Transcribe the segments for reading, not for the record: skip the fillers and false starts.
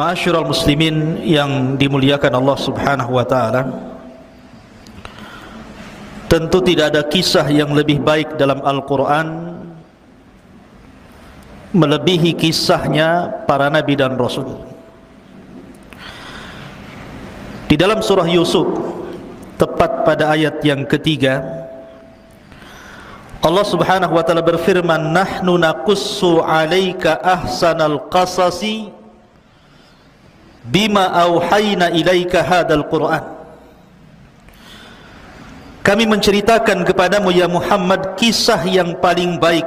Ma'asyiral muslimin yang dimuliakan Allah Subhanahu wa taala, tentu tidak ada kisah yang lebih baik dalam Al-Qur'an melebihi kisahnya para nabi dan rasul. Di dalam surah Yusuf, tepat pada ayat yang ketiga, Allah Subhanahu wa taala berfirman, "Nahnu naqussu 'alaika ahsanal qasasi bima auhayna ilaika hadzal Qur'an." Kami menceritakan kepadamu ya Muhammad kisah yang paling baik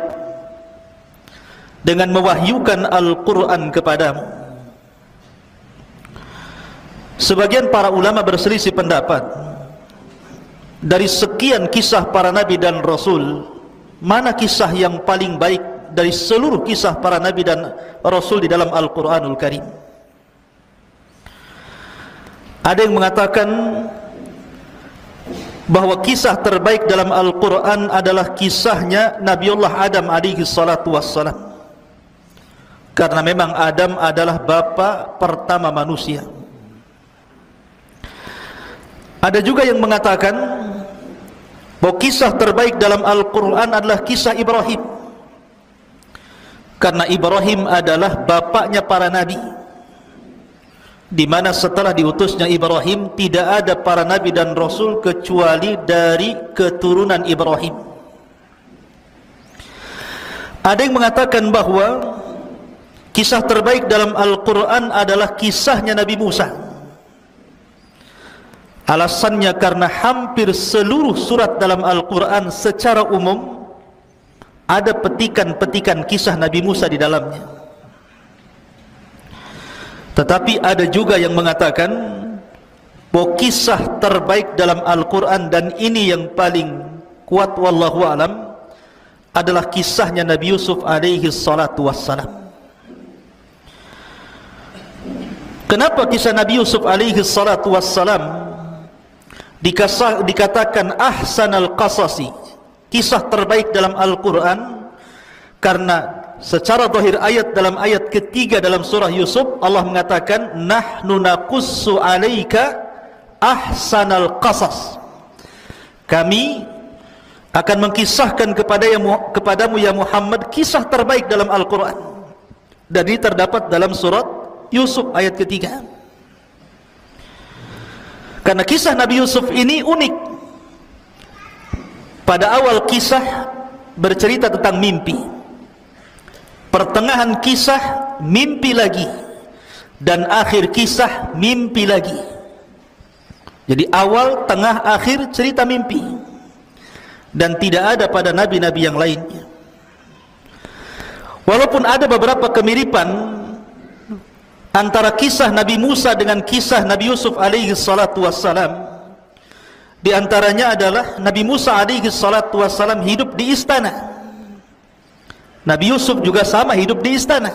dengan mewahyukan Al-Qur'an kepadamu. Sebagian para ulama berselisih pendapat, dari sekian kisah para nabi dan rasul, mana kisah yang paling baik dari seluruh kisah para nabi dan rasul di dalam Al-Qur'anul Karim? Ada yang mengatakan bahwa kisah terbaik dalam Al-Quran adalah kisahnya Nabiullah Adam alaihi salatu wassalam, karena memang Adam adalah bapa pertama manusia. Ada juga yang mengatakan bahwa kisah terbaik dalam Al-Quran adalah kisah Ibrahim, karena Ibrahim adalah bapaknya para nabi, di mana setelah diutusnya Ibrahim tidak ada para nabi dan rasul kecuali dari keturunan Ibrahim. Ada yang mengatakan bahwa kisah terbaik dalam Al-Quran adalah kisahnya Nabi Musa. Alasannya karena hampir seluruh surat dalam Al-Quran secara umum ada petikan-petikan kisah Nabi Musa di dalamnya. Tetapi ada juga yang mengatakan bahwa kisah terbaik dalam Al-Quran, dan ini yang paling kuat wallahu alam, adalah kisahnya Nabi Yusuf alaihi salatu wassalam. Kenapa kisah Nabi Yusuf alaihi salatu wassalam dikatakan ahsanal qasasi, kisah terbaik dalam Al-Quran? Karena secara zahir ayat, dalam ayat ketiga dalam surah Yusuf, Allah mengatakan nahnu naqussu 'alaika ahsanal qasas, kami akan mengkisahkan kepadamu ya Muhammad kisah terbaik dalam Al-Quran. Dan ini terdapat dalam surat Yusuf ayat ketiga. Karena kisah Nabi Yusuf ini unik. Pada awal kisah bercerita tentang mimpi, pertengahan kisah mimpi lagi, dan akhir kisah mimpi lagi. Jadi awal, tengah, akhir cerita mimpi, dan tidak ada pada nabi-nabi yang lainnya. Walaupun ada beberapa kemiripan antara kisah Nabi Musa dengan kisah Nabi Yusuf alaihi salatu wassalam. Di antaranya adalah Nabi Musa alaihi salatu wassalam hidup di istana, Nabi Yusuf juga sama hidup di istana.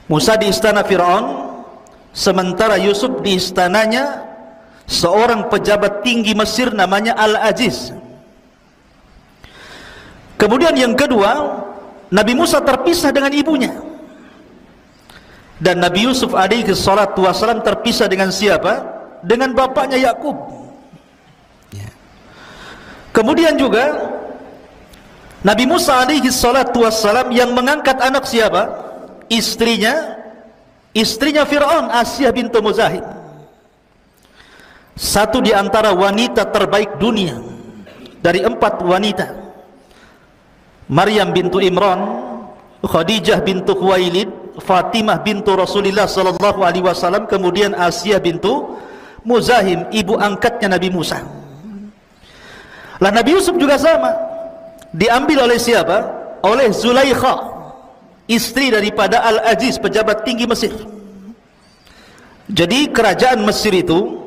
Musa di istana Fir'aun, sementara Yusuf di istananya seorang pejabat tinggi Mesir namanya Al-Aziz. Kemudian yang kedua, Nabi Musa terpisah dengan ibunya, dan Nabi Yusuf alaihi salatu wassalam terpisah dengan siapa? Dengan bapaknya Yakub. Kemudian juga Nabi Musa alaihi salatu wassalam yang mengangkat anak siapa? Istrinya Fir'aun, Asyah bintu Muzahim. Satu di antara wanita terbaik dunia dari 4 wanita. Maryam bintu Imran, Khadijah bintu Khuwailid, Fatimah bintu Rasulullah sallallahu alaihi wasallam, kemudian Asyah bintu Muzahim, ibu angkatnya Nabi Musa. Lah Nabi Yusuf juga sama, diambil oleh siapa? Oleh Zulaikha, istri daripada Al-Aziz, pejabat tinggi Mesir. Jadi kerajaan Mesir itu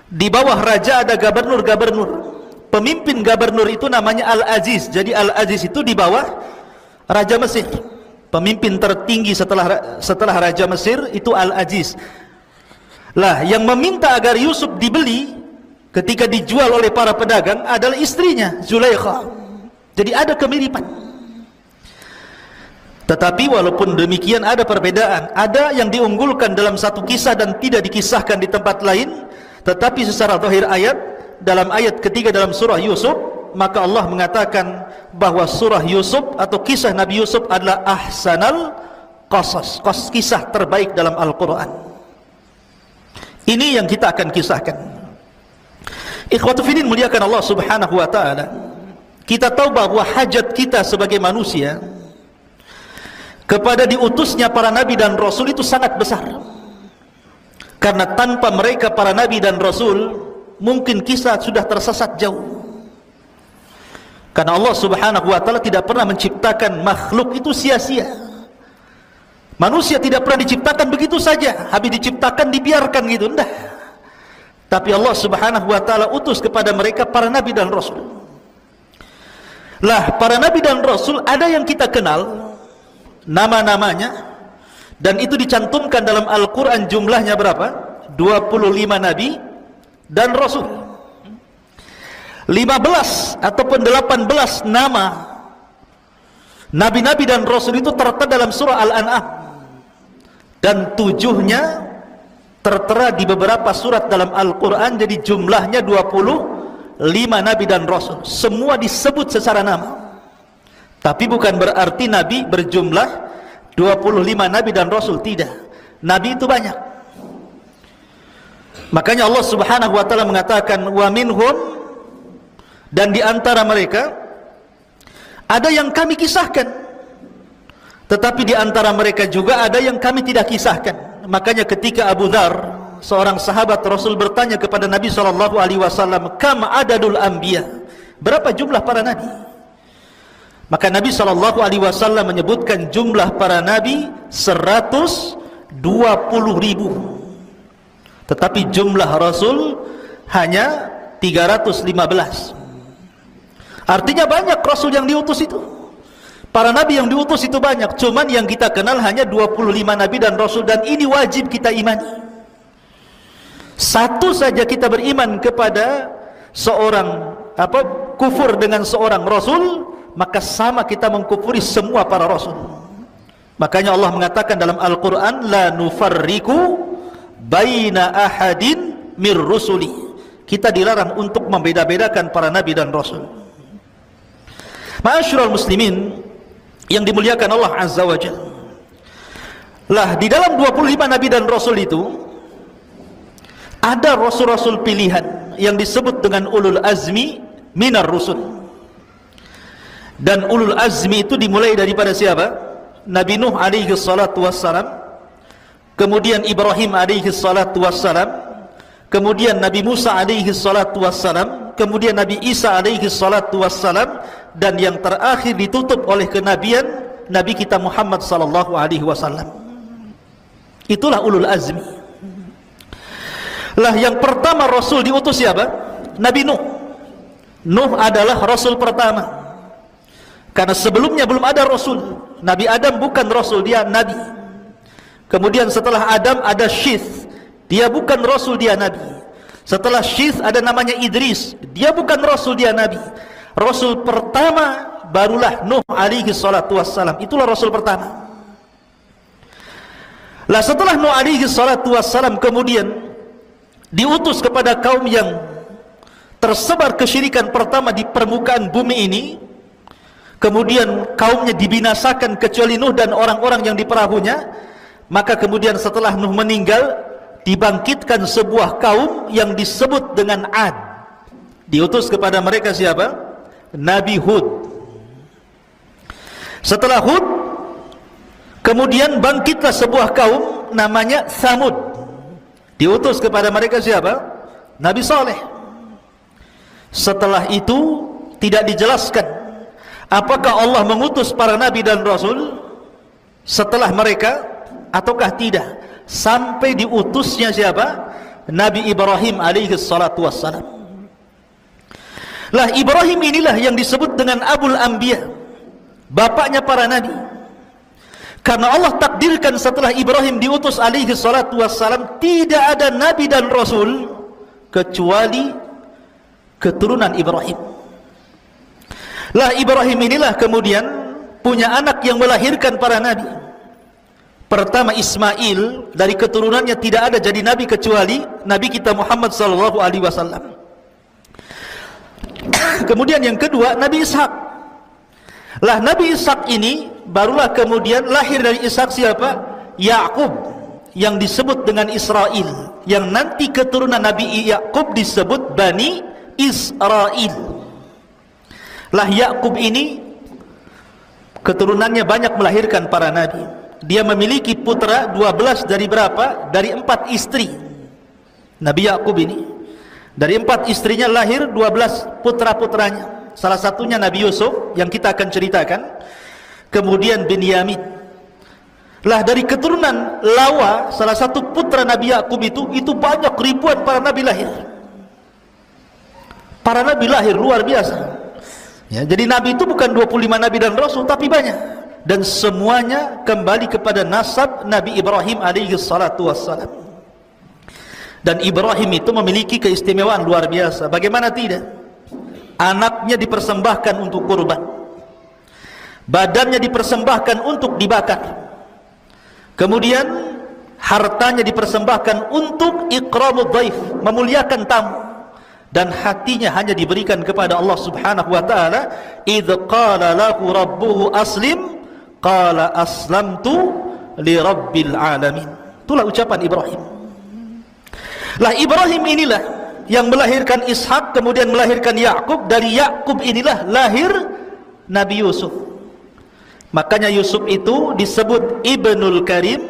di bawah raja ada gubernur-gubernur. Pemimpin gubernur itu namanya Al-Aziz. Jadi Al-Aziz itu di bawah raja Mesir. Pemimpin tertinggi setelah raja Mesir itu Al-Aziz. Lah yang meminta agar Yusuf dibeli ketika dijual oleh para pedagang adalah istrinya Zulaikha. Jadi ada kemiripan. Tetapi walaupun demikian ada perbedaan. Ada yang diunggulkan dalam satu kisah dan tidak dikisahkan di tempat lain. Tetapi secara zahir ayat, dalam ayat ketiga dalam surah Yusuf, maka Allah mengatakan bahwa surah Yusuf atau kisah Nabi Yusuf adalah ahsanal qasas, kisah terbaik dalam Al-Quran. Ini yang kita akan kisahkan. Ikhwatu fillah muliakan Allah subhanahu wa ta'ala. Kita tahu bahwa hajat kita sebagai manusia kepada diutusnya para nabi dan rasul itu sangat besar. Karena tanpa mereka para nabi dan rasul, mungkin kita sudah tersesat jauh. Karena Allah subhanahu wa ta'ala tidak pernah menciptakan makhluk itu sia-sia. Manusia tidak pernah diciptakan begitu saja, habis diciptakan dibiarkan gitu, enggak. Tapi Allah subhanahu wa ta'ala utus kepada mereka para nabi dan rasul. Lah, para nabi dan rasul ada yang kita kenal nama-namanya, dan itu dicantumkan dalam Al-Quran. Jumlahnya berapa? 25 nabi dan rasul. 15 ataupun 18 nama nabi-nabi dan rasul itu tertera dalam surah Al-An'am, dan 7-nya tertera di beberapa surat dalam Al-Quran. Jadi jumlahnya 25 nabi dan rasul. Semua disebut secara nama. Tapi bukan berarti nabi berjumlah 25 nabi dan rasul, tidak. Nabi itu banyak. Makanya Allah subhanahu wa ta'ala mengatakan wa minhum, dan di antara mereka ada yang kami kisahkan, tetapi di antara mereka juga ada yang kami tidak kisahkan. Makanya ketika Abu Dzar, seorang sahabat Rasul, bertanya kepada Nabi SAW, kam adadul anbiya, berapa jumlah para nabi? Maka Nabi SAW menyebutkan jumlah para nabi 120.000, tetapi jumlah Rasul hanya 315. Artinya banyak Rasul yang diutus itu, para nabi yang diutus itu banyak. Cuman yang kita kenal hanya 25 nabi dan rasul, dan ini wajib kita imani. Satu saja kita beriman kepada seorang kufur dengan seorang rasul, maka sama kita mengkufuri semua para rasul. Makanya Allah mengatakan dalam Al-Quran, la nufarriku baina ahadin mir rusuli. Kita dilarang untuk membeda-bedakan para nabi dan rasul. Ma'asyiral muslimin yang dimuliakan Allah Azza wa Jalla. Lah, di dalam 25 nabi dan rasul itu ada rasul-rasul pilihan yang disebut dengan ulul azmi minar rusul. Dan ulul azmi itu dimulai daripada siapa? Nabi Nuh alaihi salatu wassalam, kemudian Ibrahim alaihi salatu wassalam, kemudian Nabi Musa alaihi salatu wassalam, kemudian Nabi Isa alaihi salatu wassalam, dan yang terakhir ditutup oleh kenabian Nabi kita Muhammad sallallahu alaihi wasallam. Itulah ulul azmi. Lah, yang pertama rasul diutus siapa? Nabi Nuh. Nuh adalah rasul pertama, karena sebelumnya belum ada rasul. Nabi Adam bukan rasul, dia nabi. Kemudian setelah Adam ada Syith, dia bukan rasul, dia nabi. Setelah Syith ada namanya Idris, dia bukan rasul, dia nabi. Rasul pertama barulah Nuh alaihi salatu wassalam. Itulah rasul pertama. Lah, setelah Nuh alaihi salatu wassalam kemudian diutus kepada kaum yang tersebar kesyirikan pertama di permukaan bumi ini. Kemudian kaumnya dibinasakan kecuali Nuh dan orang-orang yang di perahunya. Maka kemudian setelah Nuh meninggal, dibangkitkan sebuah kaum yang disebut dengan Ad. Diutus kepada mereka siapa? Nabi Hud. Setelah Hud, kemudian bangkitlah sebuah kaum namanya Thamud. Diutus kepada mereka siapa? Nabi Saleh. Setelah itu tidak dijelaskan apakah Allah mengutus para nabi dan rasul setelah mereka ataukah tidak, sampai diutusnya siapa? Nabi Ibrahim alaihi salatu wassalam. Lah, Ibrahim inilah yang disebut dengan Abul Anbiya, bapaknya para nabi. Karena Allah takdirkan setelah Ibrahim diutus alaihi salatu wassalam, tidak ada nabi dan rasul kecuali keturunan Ibrahim. Lah, Ibrahim inilah kemudian punya anak yang melahirkan para nabi. Pertama Ismail, dari keturunannya tidak ada jadi nabi kecuali Nabi kita Muhammad sallallahu alaihi wasallam. Kemudian yang kedua Nabi Ishak. Lah Nabi Ishak ini barulah kemudian lahir dari Ishak siapa? Yakub, yang disebut dengan Israel, yang nanti keturunan Nabi Yakub disebut Bani Israel. Lah Yakub ini keturunannya banyak melahirkan para nabi. Dia memiliki putra 12 dari berapa? Dari 4 istri. Nabi Yakub ini dari 4 istrinya lahir 12 putra-putranya. Salah satunya Nabi Yusuf yang kita akan ceritakan. Kemudian Binyamin. Lah dari keturunan Lawa, salah satu putra Nabi Yakub itu banyak ribuan para nabi lahir. Para nabi lahir luar biasa. Ya, jadi nabi itu bukan 25 nabi dan rasul, tapi banyak. Dan semuanya kembali kepada nasab Nabi Ibrahim alaihi salatu wassalam. Dan Ibrahim itu memiliki keistimewaan luar biasa. Bagaimana tidak? Anaknya dipersembahkan untuk kurban, badannya dipersembahkan untuk dibakar, kemudian hartanya dipersembahkan untuk ikramud dhaif, memuliakan tamu, dan hatinya hanya diberikan kepada Allah subhanahu wa ta'ala. Idh qala lahu rabbuhu aslim qala aslamtu li rabbil alamin. Itulah ucapan Ibrahim. Lah Ibrahim inilah yang melahirkan Ishak, kemudian melahirkan Yakub. Dari Yakub inilah lahir Nabi Yusuf. Makanya Yusuf itu disebut Ibnul Karim,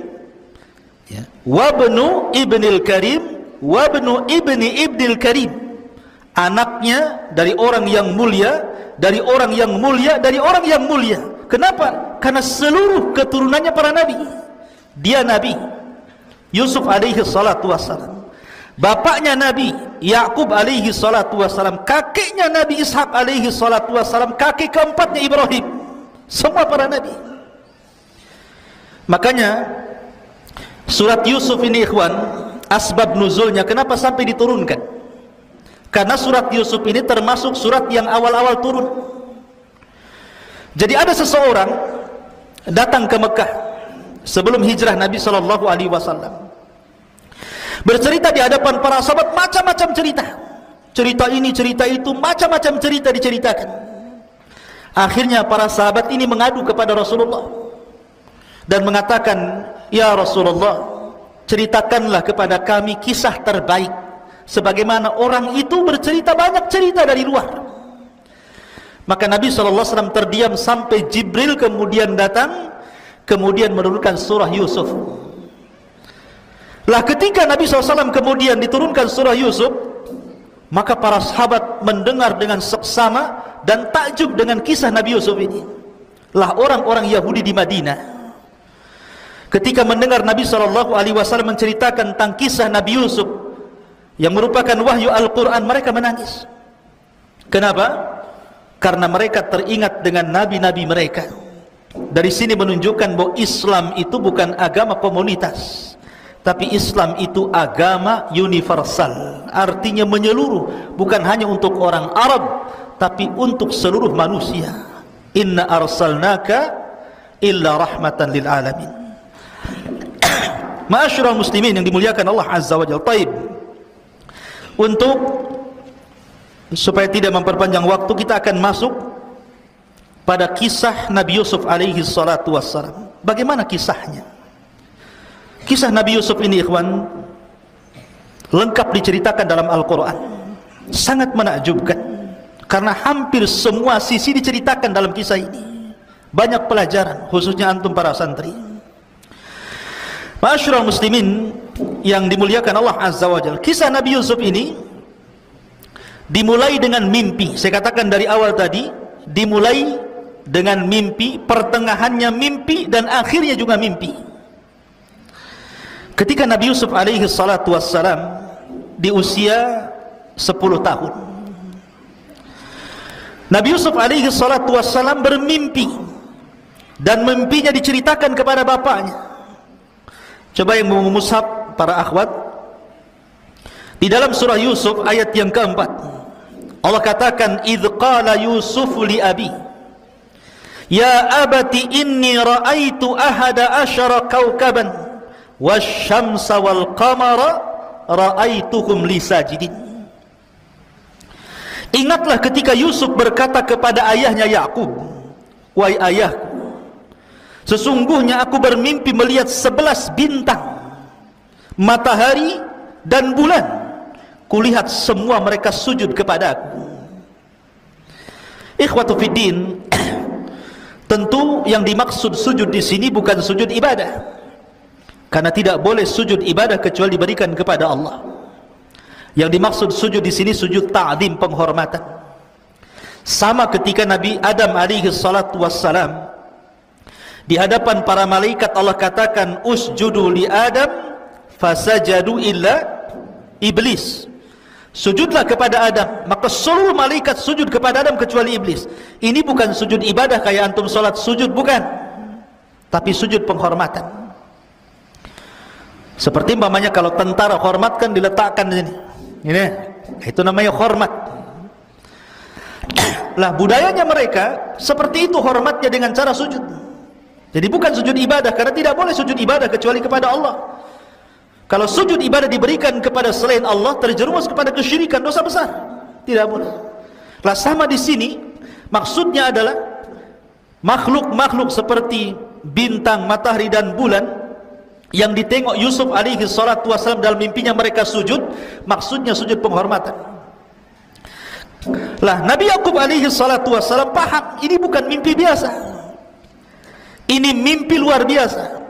ya, wabnu Ibnil Karim, wabnu Ibni Ibnil Karim. Anaknya dari orang yang mulia, dari orang yang mulia, dari orang yang mulia. Kenapa? Karena seluruh keturunannya para nabi. Dia nabi Yusuf alaihi salatu wassalam, bapaknya Nabi Yakub alaihi salatu wassalam, kakeknya Nabi Ishak alaihi salatu wassalam, kakek keempatnya Ibrahim. Semua para nabi. Makanya surat Yusuf ini ikhwan, asbab nuzulnya kenapa sampai diturunkan? Karena surat Yusuf ini termasuk surat yang awal-awal turun. Jadi ada seseorang datang ke Mekah sebelum hijrah Nabi sallallahu alaihi wasallam, bercerita di hadapan para sahabat macam-macam cerita. Cerita ini, cerita itu, macam-macam cerita diceritakan. Akhirnya para sahabat ini mengadu kepada Rasulullah dan mengatakan, "Ya Rasulullah, ceritakanlah kepada kami kisah terbaik, sebagaimana orang itu bercerita banyak cerita dari luar." Maka Nabi SAW terdiam sampai Jibril kemudian datang, kemudian menurunkan surah Yusuf. Lah ketika Nabi SAW kemudian diturunkan surah Yusuf, maka para sahabat mendengar dengan seksama dan takjub dengan kisah Nabi Yusuf ini. Lah orang-orang Yahudi di Madinah, ketika mendengar Nabi SAW menceritakan tentang kisah Nabi Yusuf yang merupakan wahyu Al-Quran, mereka menangis. Kenapa? Karena mereka teringat dengan nabi-nabi mereka. Dari sini menunjukkan bahwa Islam itu bukan agama komunitas, tapi Islam itu agama universal. Artinya menyeluruh, bukan hanya untuk orang Arab, tapi untuk seluruh manusia. Inna arsalnaka illa rahmatan lil alamin. Ma'asyiral muslimin yang dimuliakan Allah Azza wa Jalla. Taib. Untuk supaya tidak memperpanjang waktu, kita akan masuk pada kisah Nabi Yusuf alaihi salatu wassalam. Bagaimana kisahnya? Kisah Nabi Yusuf ini ikhwan lengkap diceritakan dalam Al-Quran. Sangat menakjubkan, karena hampir semua sisi diceritakan dalam kisah ini. Banyak pelajaran, khususnya antum para santri. Ma'asyiral muslimin yang dimuliakan Allah Azza wa Jalla. Kisah Nabi Yusuf ini dimulai dengan mimpi. Saya katakan dari awal tadi, dimulai dengan mimpi, pertengahannya mimpi, dan akhirnya juga mimpi. Ketika Nabi Yusuf alaihi salatu wassalam di usia 10 tahun, Nabi Yusuf alaihi salatu wassalam bermimpi, dan mimpinya diceritakan kepada bapaknya. Coba yang mau mushaf para akhwat, di dalam surah Yusuf ayat yang keempat, Allah katakan, idh qala Yusuf li abi, Ya abati inni ra'aitu ahada asyara kawkaban wasyamsa wal qamara ra'aituhum li sajidin. Ingatlah ketika Yusuf berkata kepada ayahnya Yakub, wahai ayahku, sesungguhnya aku bermimpi melihat 11 bintang, matahari dan bulan. Kulihat semua mereka sujud kepada aku. Ikhwatu fiddin, tentu yang dimaksud sujud di sini bukan sujud ibadah, karena tidak boleh sujud ibadah kecuali diberikan kepada Allah. Yang dimaksud sujud di sini sujud ta'zim, penghormatan. Sama ketika Nabi Adam alaihi salatu wassalam di hadapan para malaikat, Allah katakan usjudu li Adam fasajadu illa iblis. Sujudlah kepada Adam, maka seluruh malaikat sujud kepada Adam kecuali iblis. Ini bukan sujud ibadah kayak antum salat sujud, bukan, tapi sujud penghormatan. Seperti umpamanya kalau tentara hormatkan, diletakkan di sini. Ini, itu namanya hormat. Lah budayanya mereka seperti itu hormatnya dengan cara sujud. Jadi bukan sujud ibadah, karena tidak boleh sujud ibadah kecuali kepada Allah. Kalau sujud ibadah diberikan kepada selain Allah, terjerumus kepada kesyirikan, dosa besar. Tidak boleh. Lah sama di sini, maksudnya adalah makhluk-makhluk seperti bintang, matahari dan bulan yang ditengok Yusuf alaihi salatu wasallam dalam mimpinya mereka sujud, maksudnya sujud penghormatan. Lah Nabi Yakub alaihi salatu wasallam paham, ini bukan mimpi biasa. Ini mimpi luar biasa.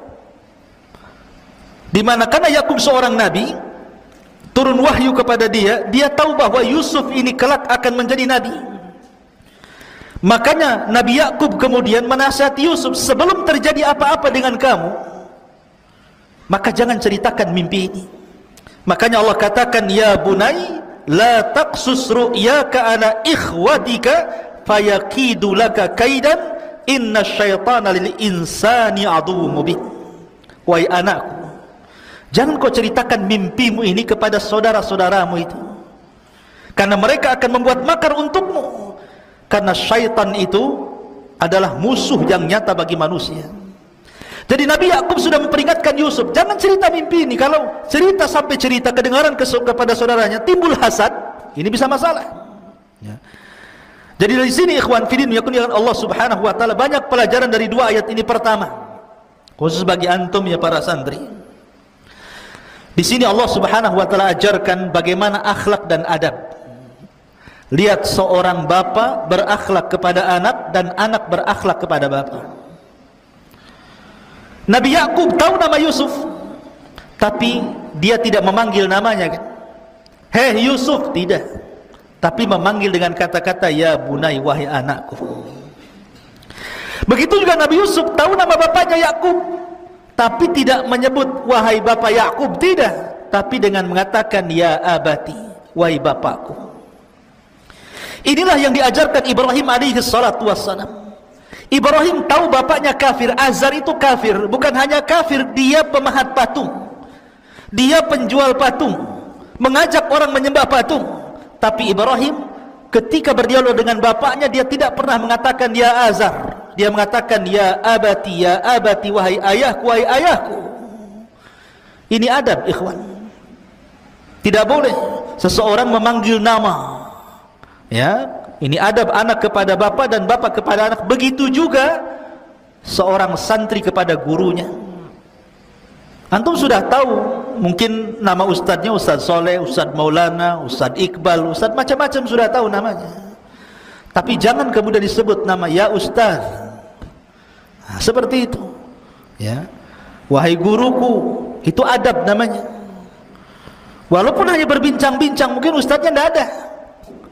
Di mana karena Yakub seorang nabi, turun wahyu kepada dia, dia tahu bahwa Yusuf ini kelak akan menjadi nabi. Makanya Nabi Yakub kemudian menasihati Yusuf, sebelum terjadi apa-apa dengan kamu, maka jangan ceritakan mimpi ini. Makanya Allah katakan, ya bunai la taqsus ru'yaka ala ikhwatika fayakidu laka kaidan inna syaitana lil insani aduwwum mubin. Wahai anakku, jangan kau ceritakan mimpimu ini kepada saudara-saudaramu itu, karena mereka akan membuat makar untukmu. Karena syaitan itu adalah musuh yang nyata bagi manusia. Jadi Nabi Yakub sudah memperingatkan Yusuf, jangan cerita mimpi ini. Kalau cerita sampai cerita kedengaran kepada saudaranya, timbul hasad, ini bisa masalah. Ya. Jadi dari sini ikhwan fillah yakunikan Allah Subhanahu wa taala banyak pelajaran dari dua ayat ini. Pertama, khusus bagi antum ya para santri. Di sini Allah Subhanahu wa taala ajarkan bagaimana akhlak dan adab. Lihat seorang bapa berakhlak kepada anak dan anak berakhlak kepada bapa. Nabi Yakub tahu nama Yusuf, tapi dia tidak memanggil namanya kan. Hei Yusuf, tidak. Tapi memanggil dengan kata-kata ya bunai, wahai anakku. Begitu juga Nabi Yusuf tahu nama bapaknya Yakub, tapi tidak menyebut wahai bapak Yakub, tidak, tapi dengan mengatakan ya abati, wahai bapakku. Inilah yang diajarkan Ibrahim alaihi salatu wassalam. Ibrahim tahu bapaknya kafir, Azar itu kafir. Bukan hanya kafir, dia pemahat patung, dia penjual patung, mengajak orang menyembah patung. Tapi Ibrahim ketika berdialog dengan bapaknya, dia tidak pernah mengatakan ya Azar, dia mengatakan ya abati, wahai ayahku, wahai ayahku. Ini adab ikhwan. Tidak boleh seseorang memanggil nama. Ya, ini adab anak kepada bapak dan bapak kepada anak. Begitu juga seorang santri kepada gurunya. Antum sudah tahu mungkin nama ustadznya, Ustadz Soleh, Ustadz Maulana, Ustadz Iqbal, Ustadz macam-macam sudah tahu namanya. Tapi jangan kemudian disebut nama ya Ustadz. Nah, seperti itu. Ya, wahai guruku, itu adab namanya. Walaupun hanya berbincang-bincang, mungkin ustadznya tidak ada.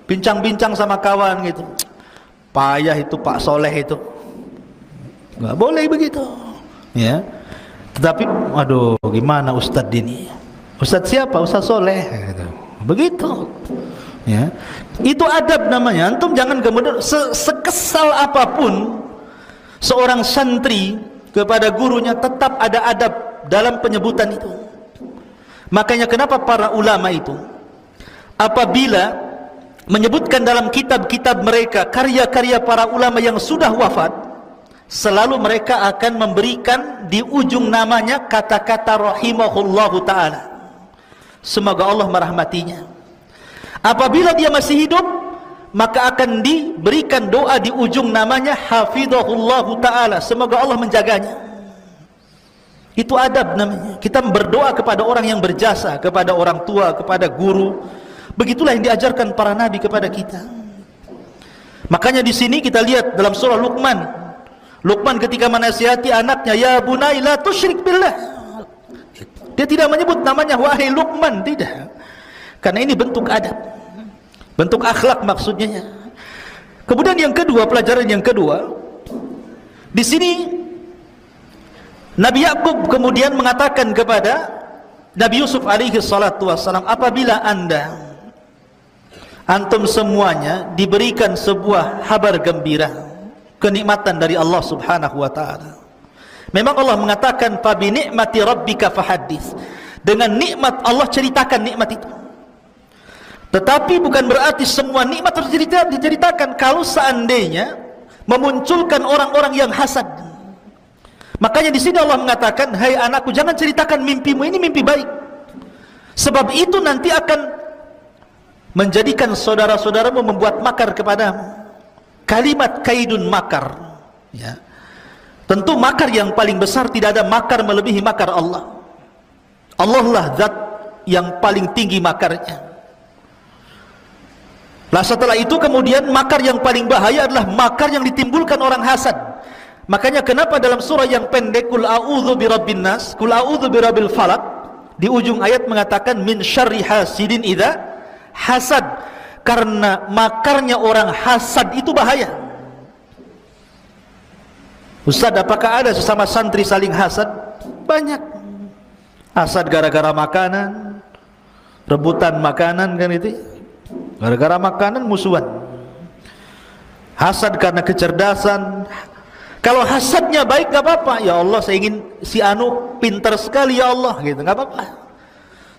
Bincang-bincang sama kawan gitu, payah itu Pak Soleh itu, nggak boleh begitu. Ya, tetapi aduh gimana Ustadz ini, Ustadz siapa? Ustadz Soleh gitu. Begitu. Ya, itu adab namanya. Antum jangan kemudian sekesal apapun seorang santri kepada gurunya, tetap ada adab dalam penyebutan itu. Makanya kenapa para ulama itu apabila menyebutkan dalam kitab-kitab mereka karya-karya para ulama yang sudah wafat, selalu mereka akan memberikan di ujung namanya kata-kata rahimahullahu ta'ala, semoga Allah merahmatinya. Apabila dia masih hidup, maka akan diberikan doa di ujung namanya hafidhahullahu ta'ala, semoga Allah menjaganya. Itu adab namanya. Kita berdoa kepada orang yang berjasa, kepada orang tua, kepada guru. Begitulah yang diajarkan para nabi kepada kita. Makanya di sini kita lihat dalam surah Luqman. Luqman ketika menasihati anaknya, ya bunai la tusyrik billah. Dia tidak menyebut namanya wahai Luqman, tidak. Karena ini bentuk adab, bentuk akhlak maksudnya. Kemudian yang kedua, pelajaran yang kedua, di sini Nabi Yakub kemudian mengatakan kepada Nabi Yusuf alaihi salatu wassalam, apabila antum semuanya diberikan sebuah kabar gembira, kenikmatan dari Allah subhanahu wa ta'ala. Memang Allah mengatakan, fa bi ni'mati rabbika fahaddits, dengan nikmat Allah ceritakan nikmat itu. Tetapi bukan berarti semua nikmat harus diceritakan. Kalau seandainya memunculkan orang-orang yang hasad, makanya di sini Allah mengatakan, hai anakku, jangan ceritakan mimpimu, ini mimpi baik. Sebab itu nanti akan menjadikan saudara-saudaramu membuat makar kepadamu. Kalimat kaidun makar, ya. Tentu makar yang paling besar, tidak ada makar melebihi makar Allah. Allah lah zat yang paling tinggi makarnya. Lah setelah itu kemudian makar yang paling bahaya adalah makar yang ditimbulkan orang hasad. Makanya kenapa dalam surah yang pendek, Qul a'udzu birabbin nas, Qul a'udzu birabbil falaq, di ujung ayat mengatakan min syarri hasidin idza hasad, karena makarnya orang hasad itu bahaya. Ustaz, apakah ada sesama santri saling hasad? Banyak. Hasad gara-gara makanan, rebutan makanan, kan itu. Gara-gara makanan musuhan. Hasad karena kecerdasan. Kalau hasadnya baik gak apa-apa, ya Allah saya ingin si anu pintar sekali ya Allah, gitu, gak apa-apa.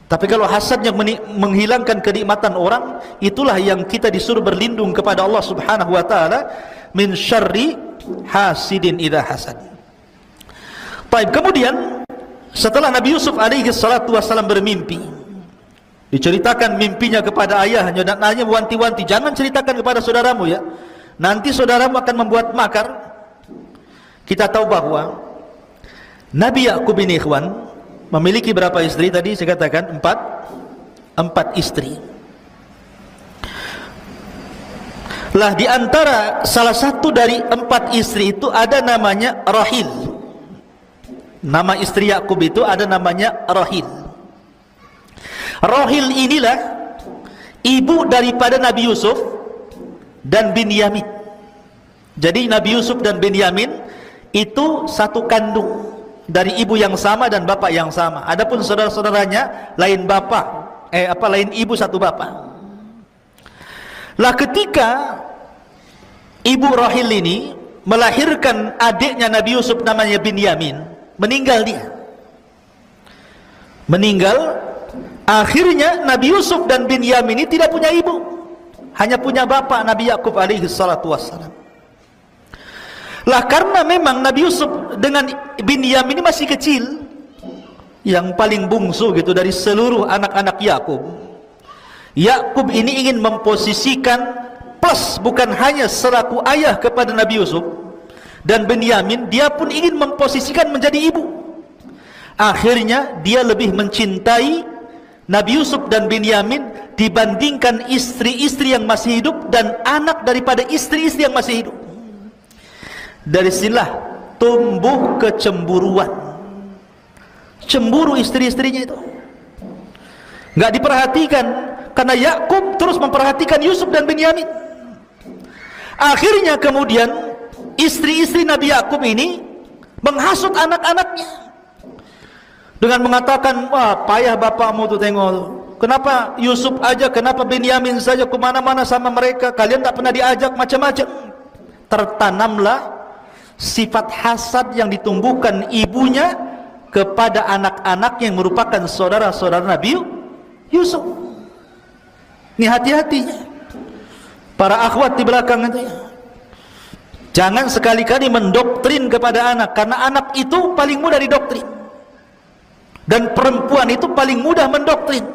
Tapi kalau hasadnya menghilangkan kenikmatan orang, itulah yang kita disuruh berlindung kepada Allah subhanahu wa ta'ala, min syarri hasidin idha hasad. Baik, kemudian setelah Nabi Yusuf alaihi salatu wassalam bermimpi, diceritakan mimpinya kepada ayahnya, dan ayahnya wanti-wanti, jangan ceritakan kepada saudaramu ya, nanti saudaramu akan membuat makar. Kita tahu bahwa Nabi Yakub ini ikhwan memiliki berapa istri tadi? Saya katakan empat istri. Lah di antara salah satu dari 4 istri itu ada namanya Rahil. Nama istri Yakub itu ada namanya Rahil. Rahil inilah ibu daripada Nabi Yusuf dan Binyamin. Jadi Nabi Yusuf dan Binyamin itu satu kandung, dari ibu yang sama dan bapak yang sama. Adapun saudara-saudaranya lain bapak, lain ibu satu bapak. Lah ketika ibu Rahil ini melahirkan adiknya Nabi Yusuf namanya Binyamin, meninggal dia. Meninggal. Akhirnya Nabi Yusuf dan Binyamin ini tidak punya ibu, hanya punya bapak Nabi Yakub alaihi salatu wassalam. Lah karena memang Nabi Yusuf dengan Binyamin ini masih kecil, yang paling bungsu gitu dari seluruh anak-anak Yakub. Yakub ini ingin memposisikan plus, bukan hanya selaku ayah kepada Nabi Yusuf dan Binyamin, dia pun ingin memposisikan menjadi ibu. Akhirnya dia lebih mencintai Nabi Yusuf dan Binyamin dibandingkan istri-istri yang masih hidup dan anak daripada istri-istri yang masih hidup. Dari sinilah tumbuh kecemburuan, cemburu istri-istrinya itu, nggak diperhatikan, karena Yakub terus memperhatikan Yusuf dan Binyamin. Akhirnya kemudian istri-istri Nabi Yakub ini menghasut anak-anaknya dengan mengatakan, wah payah bapakmu tuh tengok, kenapa Yusuf aja, kenapa Binyamin saja, kemana-mana sama mereka, kalian tak pernah diajak, macam-macam. Tertanamlah sifat hasad yang ditumbuhkan ibunya kepada anak-anak yang merupakan saudara-saudara Nabi Yusuf. Ini hati-hatinya para akhwat di belakang itu ya. Jangan sekali-kali mendoktrin kepada anak, karena anak itu paling mudah didoktrin. Dan perempuan itu paling mudah mendoktrin.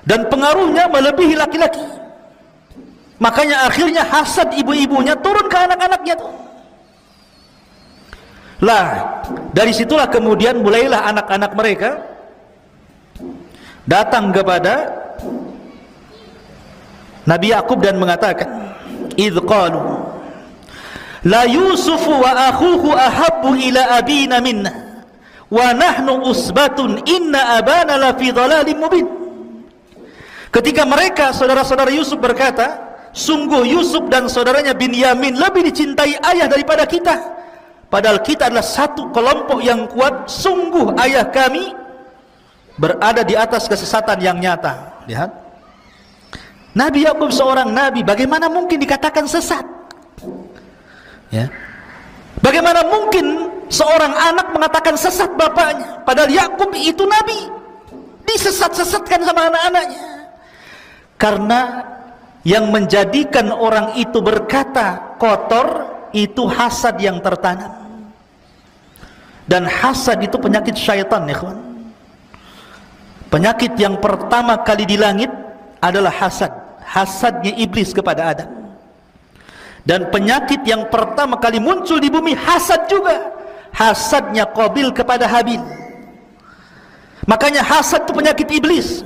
Dan pengaruhnya melebihi laki-laki. Makanya akhirnya hasad ibu-ibunya turun ke anak-anaknya tuh. Lah, dari situlah kemudian mulailah anak-anak mereka datang kepada Nabi Yakub dan mengatakan, "Idz qalu la Yusuf wa akhuhu ahabbu ila abina minna wa nahnu usbatun inna abana la fi dhalalin mubin." Ketika mereka saudara-saudara Yusuf berkata, sungguh Yusuf dan saudaranya Binyamin lebih dicintai ayah daripada kita, padahal kita adalah satu kelompok yang kuat. Sungguh ayah kami berada di atas kesesatan yang nyata. Lihat, Nabi Yakub seorang nabi, bagaimana mungkin dikatakan sesat? Ya. Bagaimana mungkin seorang anak mengatakan sesat bapaknya, padahal Yakub itu nabi, disesat-sesatkan sama anak-anaknya. Karena yang menjadikan orang itu berkata kotor itu hasad yang tertanam. Dan hasad itu penyakit syaitan, ya kawan. Penyakit yang pertama kali di langit adalah hasad. Hasadnya iblis kepada Adam. Dan penyakit yang pertama kali muncul di bumi hasad juga. Hasadnya Qabil kepada Habil. Makanya hasad itu penyakit iblis,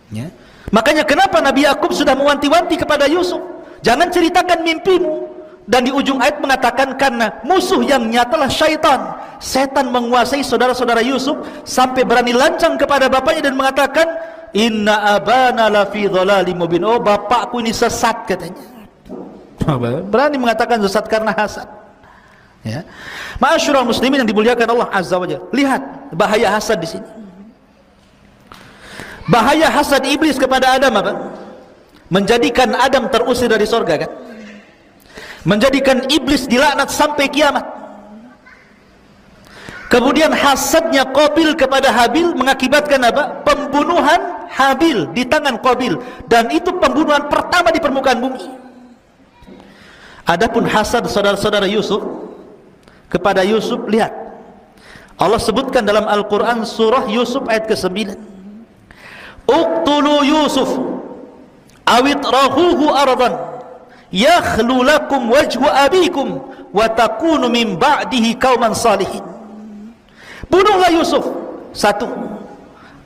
ya. Makanya kenapa Nabi Yakub sudah mewanti-wanti kepada Yusuf, jangan ceritakan mimpimu. Dan di ujung ayat mengatakan, karena musuh yang nyatalah syaitan. Setan menguasai saudara-saudara Yusuf sampai berani lancang kepada bapaknya dan mengatakan, "Inna abana la fi dhalalim mubin." Oh, bapakku ini sesat, katanya. Berani mengatakan sesat karena hasad. Ya. Ma'asyiral muslimin yang dimuliakan Allah Azza wa Jalla. Lihat bahaya hasad di sini. Bahaya hasad iblis kepada Adam apa? Menjadikan Adam terusir dari sorga, kan? Menjadikan iblis dilaknat sampai kiamat. Kemudian hasadnya Qabil kepada Habil mengakibatkan apa? Pembunuhan Habil di tangan Qabil, dan itu pembunuhan pertama di permukaan bumi. Adapun hasad saudara-saudara Yusuf kepada Yusuf, lihat Allah sebutkan dalam Al-Quran surah Yusuf ayat ke-9, "Uqtulu Yusuf awit rahuhu ardan yakhlu lakum wajhu abikum wa takunu min ba'dihi qauman salihin." Bunuhlah Yusuf, satu,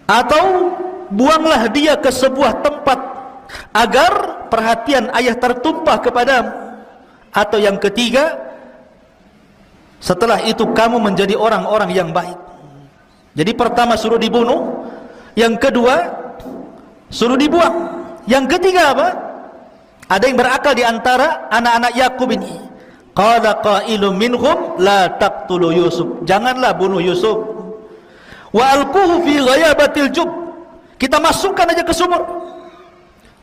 atau buanglah dia ke sebuah tempat agar perhatian ayah tertumpah kepadamu, atau yang ketiga, setelah itu kamu menjadi orang-orang yang baik. Jadi pertama suruh dibunuh, yang kedua suruh dibuang, yang ketiga apa? Ada yang berakal di antara anak-anak Yakub ini. Qala qailun minhum la taqtulu Yusuf. Janganlah bunuh Yusuf. Wa alquhu fi ghayabatil jub. Kita masukkan aja ke sumur.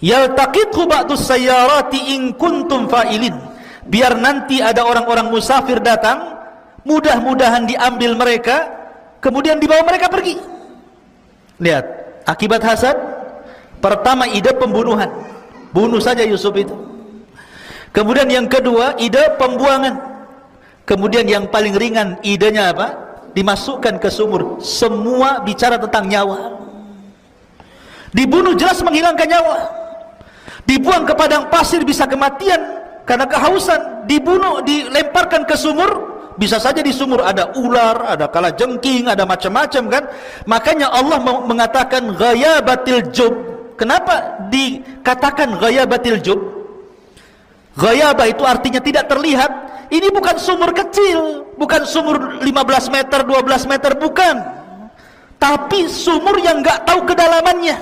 Yaltaqithu ba'dus sayyarati in kuntum fa'ilin. Biar nanti ada orang-orang musafir datang, mudah-mudahan diambil mereka, kemudian dibawa mereka pergi. Lihat, akibat hasad. Pertama, ide pembunuhan. Bunuh saja Yusuf itu. Kemudian yang kedua, ide pembuangan. Kemudian yang paling ringan, idenya apa? Dimasukkan ke sumur. Semua bicara tentang nyawa. Dibunuh jelas menghilangkan nyawa. Dibuang ke padang pasir bisa kematian karena kehausan. Dibunuh, dilemparkan ke sumur, bisa saja di sumur ada ular, ada kalajengking, ada macam-macam, kan? Makanya Allah mengatakan ghayabatil jub. Kenapa dikatakan ghayabatil jub? Ghayabah itu artinya tidak terlihat. Ini bukan sumur kecil, bukan sumur 15 meter, 12 meter, bukan. Tapi sumur yang enggak tahu kedalamannya.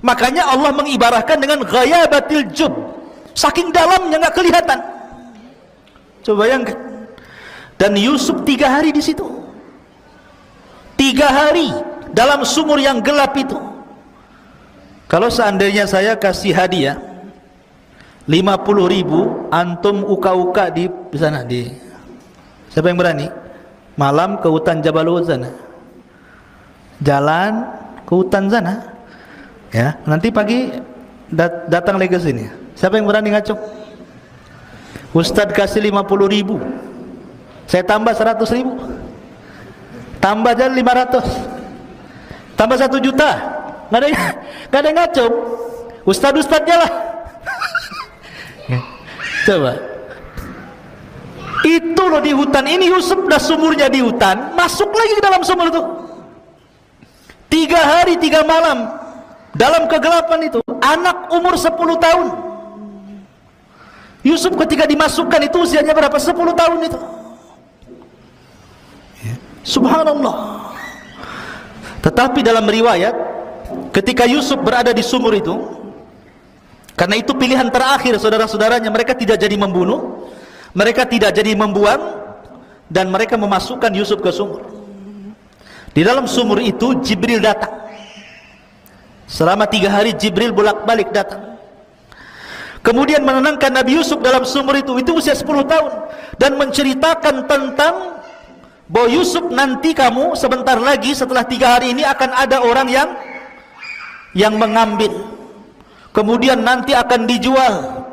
Makanya Allah mengibarahkan dengan ghayabatil jub. Saking dalamnya enggak kelihatan. Coba bayangkan. Dan Yusuf 3 hari di situ. 3 hari dalam sumur yang gelap itu. Kalau seandainya saya kasih hadiah 50.000, antum uka-uka di sana, di siapa yang berani? Malam ke hutan Jabal Uhud sana, jalan ke hutan sana, ya. Nanti pagi datang lagi ke sini. Siapa yang berani ngacung? Ustadz kasih 50.000, saya tambah 100.000, tambah jadi 500, tambah 1 juta. Nggak ada yang ngaco. Ustadz-ustadznya lah. Coba, itu loh di hutan ini, Yusuf dah sumurnya di hutan, masuk lagi ke dalam sumur itu 3 hari 3 malam dalam kegelapan itu. Anak umur 10 tahun. Yusuf ketika dimasukkan itu usianya berapa? 10 tahun itu. Subhanallah. Tetapi dalam riwayat, ketika Yusuf berada di sumur itu, karena itu pilihan terakhir saudara-saudaranya, mereka tidak jadi membunuh, mereka tidak jadi membuang, dan mereka memasukkan Yusuf ke sumur. Di dalam sumur itu Jibril datang. Selama 3 hari Jibril bolak-balik datang, kemudian menenangkan Nabi Yusuf dalam sumur itu usia 10 tahun, dan menceritakan tentang bahwa Yusuf, nanti kamu sebentar lagi setelah 3 hari ini akan ada orang yang mengambil, kemudian nanti akan dijual,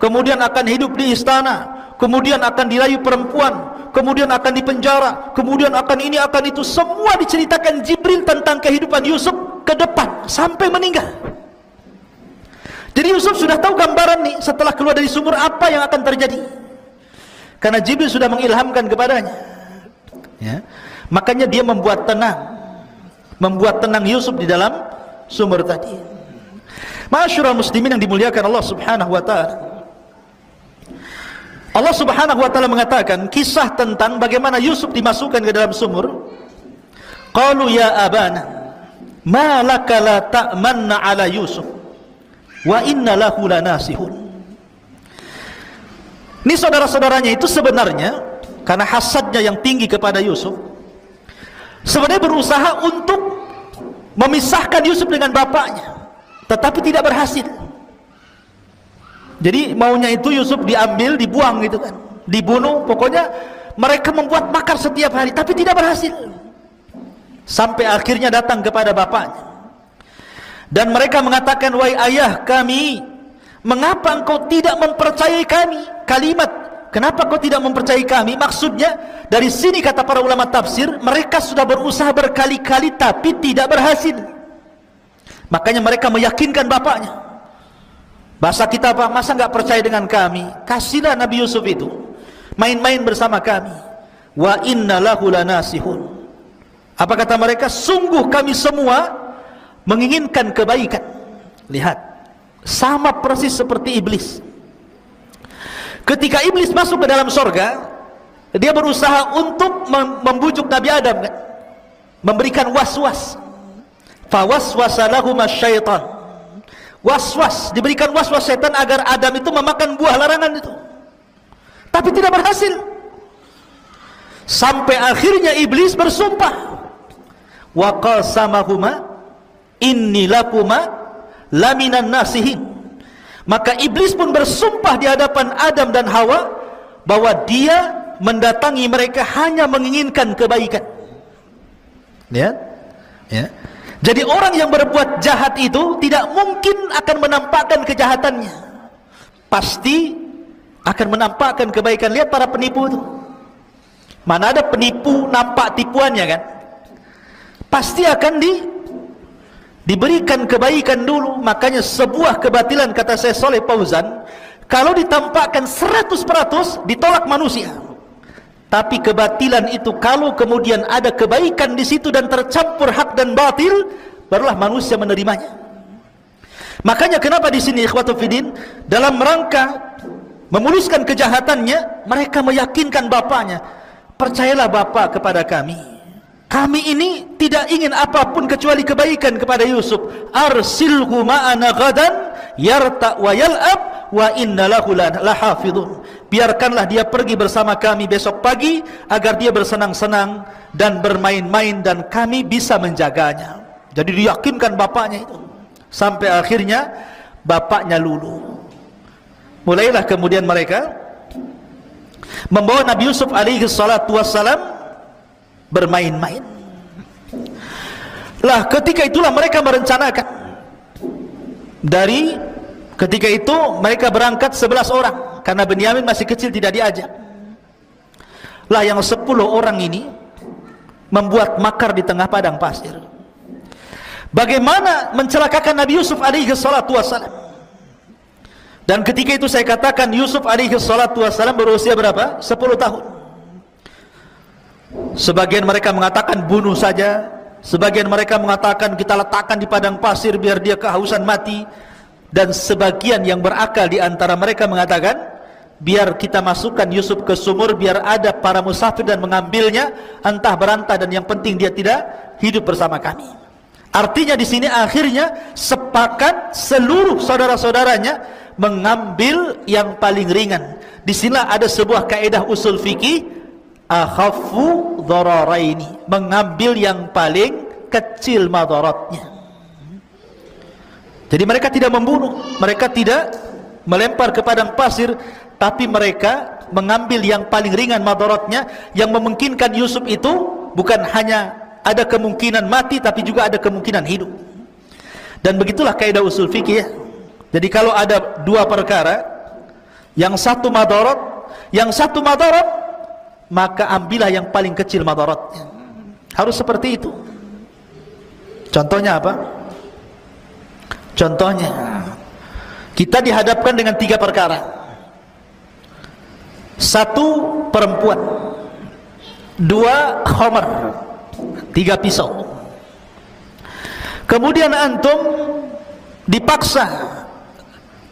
kemudian akan hidup di istana, kemudian akan dirayu perempuan, kemudian akan dipenjara, kemudian akan ini akan itu. Semua diceritakan Jibril tentang kehidupan Yusuf ke depan sampai meninggal. Jadi Yusuf sudah tahu gambaran nih setelah keluar dari sumur apa yang akan terjadi, karena Jibril sudah mengilhamkan kepadanya, ya. Makanya dia membuat tenang Yusuf di dalam sumur tadi. Ma'asyiral muslimin yang dimuliakan Allah Subhanahu wa taala, Allah Subhanahu wa taala mengatakan kisah tentang bagaimana Yusuf dimasukkan ke dalam sumur. Qalu ya abana ma laka la ta'manna ala Yusuf wa inna lahu lanasihun. Ini saudara-saudaranya itu sebenarnya karena hasadnya yang tinggi kepada Yusuf, sebenarnya berusaha untuk memisahkan Yusuf dengan bapaknya, tetapi tidak berhasil. Jadi maunya itu Yusuf diambil, dibuang gitu kan, dibunuh. Pokoknya mereka membuat makar setiap hari, tapi tidak berhasil. Sampai akhirnya datang kepada bapaknya, dan mereka mengatakan, wahai ayah kami, mengapa engkau tidak mempercayai kami? Kalimat kenapa kau tidak mempercayai kami, maksudnya dari sini kata para ulama tafsir, mereka sudah berusaha berkali-kali tapi tidak berhasil. Makanya mereka meyakinkan bapaknya. Bahasa kita apa? Masa nggak percaya dengan kami? Kasihlah Nabi Yusuf itu main-main bersama kami. Wa inna lahu lanasihun. Apa kata mereka? Sungguh kami semua menginginkan kebaikan. Lihat, sama persis seperti iblis. Ketika iblis masuk ke dalam sorga, dia berusaha untuk membujuk Nabi Adam kan? Memberikan was-was. Fawaswasa lahuma syaitan. Was-was, diberikan was-was setan agar Adam itu memakan buah larangan itu, tapi tidak berhasil. Sampai akhirnya iblis bersumpah, wa qasamahuma inni lakuma laminan nasihin. Maka iblis pun bersumpah di hadapan Adam dan Hawa bahwa dia mendatangi mereka hanya menginginkan kebaikan. Lihat, ya. Jadi orang yang berbuat jahat itu tidak mungkin akan menampakkan kejahatannya, pasti akan menampakkan kebaikan. Lihat para penipu itu, mana ada penipu nampak tipuannya kan? Pasti akan diberikan kebaikan dulu. Makanya sebuah kebatilan, kata Syekh Shalih Fauzan, kalau ditampakkan 100% ditolak manusia. Tapi kebatilan itu kalau kemudian ada kebaikan di situ dan tercampur hak dan batil, barulah manusia menerimanya. Makanya kenapa di sini ikhwatul fiddin, dalam rangka memuluskan kejahatannya, mereka meyakinkan bapaknya, percayalah bapak kepada kami. Kami ini tidak ingin apapun kecuali kebaikan kepada Yusuf. Arsilhu ma'ana ghadan yarta wa yal'ab wa inna lahu lahafidhun. Biarkanlah dia pergi bersama kami besok pagi agar dia bersenang-senang dan bermain-main dan kami bisa menjaganya. Jadi diyakinkan bapaknya itu. Sampai akhirnya bapaknya luluh. Mulailah kemudian mereka membawa Nabi Yusuf alaihi salatu wassalam bermain-main. Lah ketika itulah mereka merencanakan. Dari ketika itu mereka berangkat 11 orang. karena Benyamin masih kecil tidak diajak. Lah yang 10 orang ini membuat makar di tengah padang pasir. Bagaimana mencelakakan Nabi Yusuf alaihi salatu wassalam. Dan ketika itu saya katakan Yusuf alaihi salatu wassalam berusia berapa? 10 tahun. Sebagian mereka mengatakan bunuh saja, sebagian mereka mengatakan kita letakkan di padang pasir biar dia kehausan mati, dan sebagian yang berakal di antara mereka mengatakan biar kita masukkan Yusuf ke sumur biar ada para musafir dan mengambilnya entah berantah, dan yang penting dia tidak hidup bersama kami. Artinya di sini akhirnya sepakat seluruh saudara-saudaranya mengambil yang paling ringan. Di sini ada sebuah kaidah usul fikih, akhaffu dhararaini, mengambil yang paling kecil madaratnya. Jadi mereka tidak membunuh, mereka tidak melempar ke padang pasir, tapi mereka mengambil yang paling ringan madaratnya, yang memungkinkan Yusuf itu bukan hanya ada kemungkinan mati, tapi juga ada kemungkinan hidup. Dan begitulah kaidah usul fikih ya. Jadi kalau ada dua perkara, yang satu madarat, yang satu madarat, maka ambillah yang paling kecil madaratnya. Harus seperti itu. Contohnya apa? Contohnya, kita dihadapkan dengan 3 perkara. 1 perempuan, 2 khamar, 3 pisau. Kemudian antum dipaksa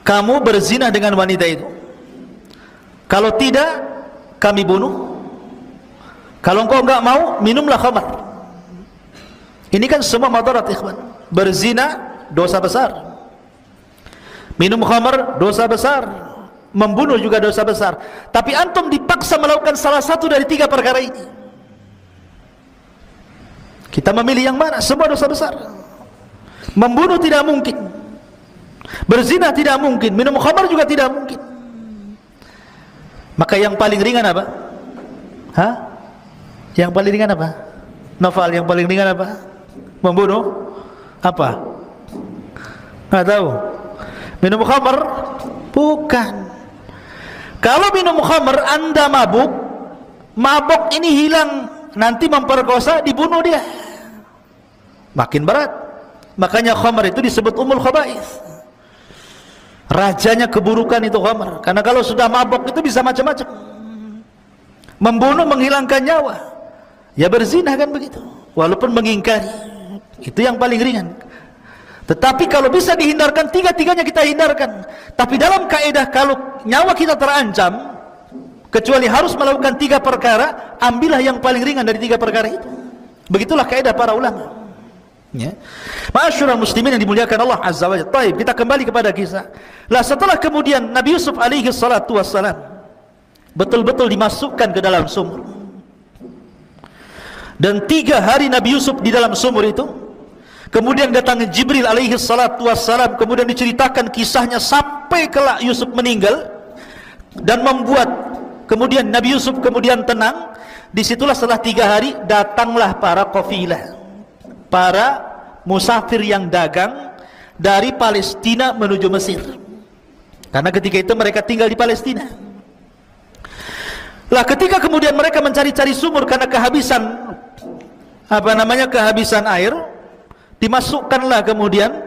kamu berzina dengan wanita itu. Kalau tidak, kami bunuh. Kalau engkau enggak mau, minumlah khamar. Ini kan semua madarat, ikhwan. Berzina dosa besar, minum khamar dosa besar, membunuh juga dosa besar. Tapi antum dipaksa melakukan salah satu dari 3 perkara ini. Kita memilih yang mana? Semua dosa besar. Membunuh tidak mungkin, berzina tidak mungkin, minum khamar juga tidak mungkin. Maka yang paling ringan apa? Hah? Yang paling ringan apa? Novel, yang paling ringan apa? Membunuh? Apa? Nggak tahu. Minum khamar? Bukan. Kalau minum khamar Anda mabuk, mabuk ini hilang, nanti memperkosa, dibunuh dia, makin berat. Makanya khamar itu disebut umul khaba'is, rajanya keburukan itu khamar. Karena kalau sudah mabuk itu bisa macam-macam, membunuh, menghilangkan nyawa. Ya berzina kan begitu, walaupun mengingkari, itu yang paling ringan. Tetapi kalau bisa dihindarkan, 3-tiganya kita hindarkan. Tapi dalam kaidah kalau nyawa kita terancam, kecuali harus melakukan 3 perkara, ambillah yang paling ringan dari 3 perkara itu. Begitulah kaidah para ulama. Ya. Ma'asyiral muslimin yang dimuliakan Allah Azza wa Jalla. Baik, kita kembali kepada kisah. Lah setelah kemudian Nabi Yusuf alaihi salatu wassalam betul-betul dimasukkan ke dalam sumur. Dan 3 hari Nabi Yusuf di dalam sumur itu. Kemudian datang Jibril alaihi salatu wassalam, kemudian diceritakan kisahnya sampai kelak Yusuf meninggal, dan membuat kemudian Nabi Yusuf kemudian tenang. Disitulah setelah 3 hari datanglah para qafilah, para musafir yang dagang dari Palestina menuju Mesir, karena ketika itu mereka tinggal di Palestina. Lah ketika kemudian mereka mencari-cari sumur karena kehabisan kehabisan air, dimasukkanlah kemudian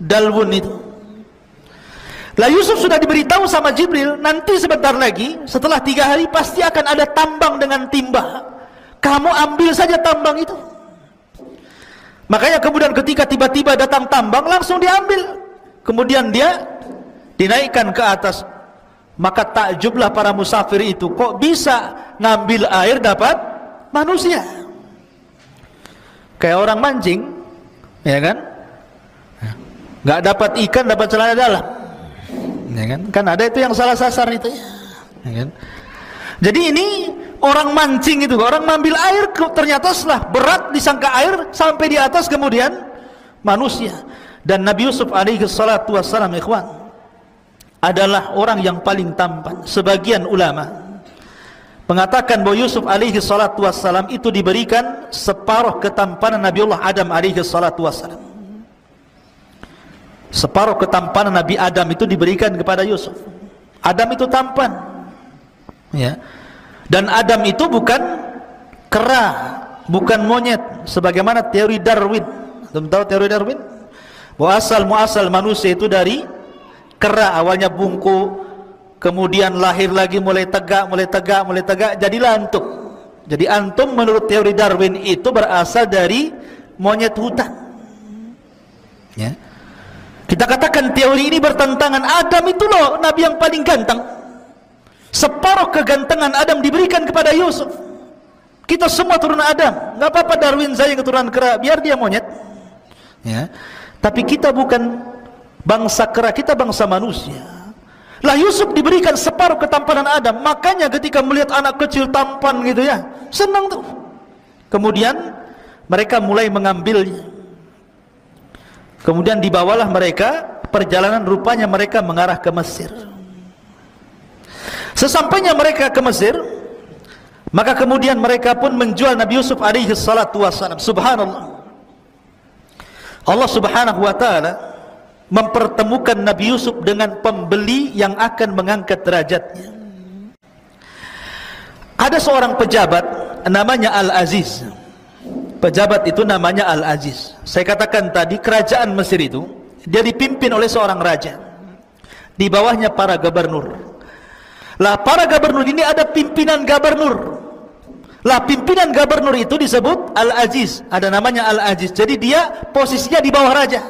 dalwun itu. Lah Yusuf sudah diberitahu sama Jibril, nanti sebentar lagi setelah 3 hari pasti akan ada tambang dengan timba. Kamu ambil saja tambang itu. Makanya kemudian ketika tiba-tiba datang tambang, langsung diambil. Kemudian dia dinaikkan ke atas. Maka takjublah para musafir itu, kok bisa ngambil air dapat manusia? Kayak orang mancing, ya kan? Nggak dapat ikan, dapat celana dalam, ya kan? Kan ada itu yang salah sasar itu, ya kan? Jadi ini orang mancing itu, orang mengambil air, ternyata setelah berat disangka air sampai di atas kemudian manusia. Dan Nabi Yusuf alaihi salatu wassalam, ikhwan, adalah orang yang paling tampan. Sebagian ulama mengatakan bahwa Yusuf alaihi salatu wassalam itu diberikan separuh ketampanan Nabiullah Adam alaihi salatu wassalam. Separuh ketampanan Nabi Adam itu diberikan kepada Yusuf. Adam itu tampan, ya. Dan Adam itu bukan kera, bukan monyet, sebagaimana teori Darwin. Kamu tahu teori Darwin? Bahwa asal manusia itu dari kera, awalnya bungkuk, kemudian lahir lagi mulai tegak, jadilah antum. Jadi antum menurut teori Darwin itu berasal dari monyet hutan. Ya. Kita katakan teori ini bertentangan. Adam itu loh nabi yang paling ganteng. Separuh kegantengan Adam diberikan kepada Yusuf. Kita semua turunan Adam. Enggak apa-apa Darwin saya keturunan kera, biar dia monyet. Ya. Tapi kita bukan bangsa kera, kita bangsa manusia. Lah Yusuf diberikan separuh ketampanan Adam. Makanya ketika melihat anak kecil tampan gitu ya, senang tuh. Kemudian mereka mulai mengambilnya. Kemudian dibawalah mereka, perjalanan rupanya mereka mengarah ke Mesir. Sesampainya mereka ke Mesir, maka kemudian mereka pun menjual Nabi Yusuf alaihi salatu wassalam. Subhanallah, Allah subhanahu wa ta'ala mempertemukan Nabi Yusuf dengan pembeli yang akan mengangkat derajatnya. Ada seorang pejabat namanya Al-Aziz. Pejabat itu namanya Al-Aziz. Saya katakan tadi kerajaan Mesir itu dia dipimpin oleh seorang raja. Di bawahnya para gubernur. Lah para gubernur ini ada pimpinan gubernur. Lah pimpinan gubernur itu disebut Al-Aziz. Ada namanya Al-Aziz. Jadi dia posisinya di bawah raja.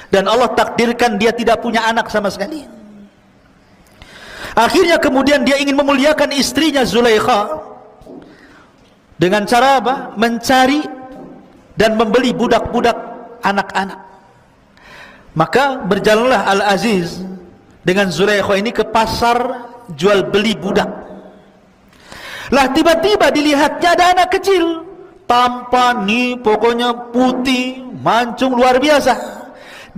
Dan Allah takdirkan dia tidak punya anak sama sekali. Akhirnya kemudian dia ingin memuliakan istrinya Zulaikha. Dengan cara apa? Mencari dan membeli budak-budak anak-anak. Maka berjalanlah Al-Aziz dengan Zulaikha ini ke pasar jual beli budak. Lah tiba-tiba dilihatnya ada anak kecil, tampan nih, pokoknya putih, mancung luar biasa.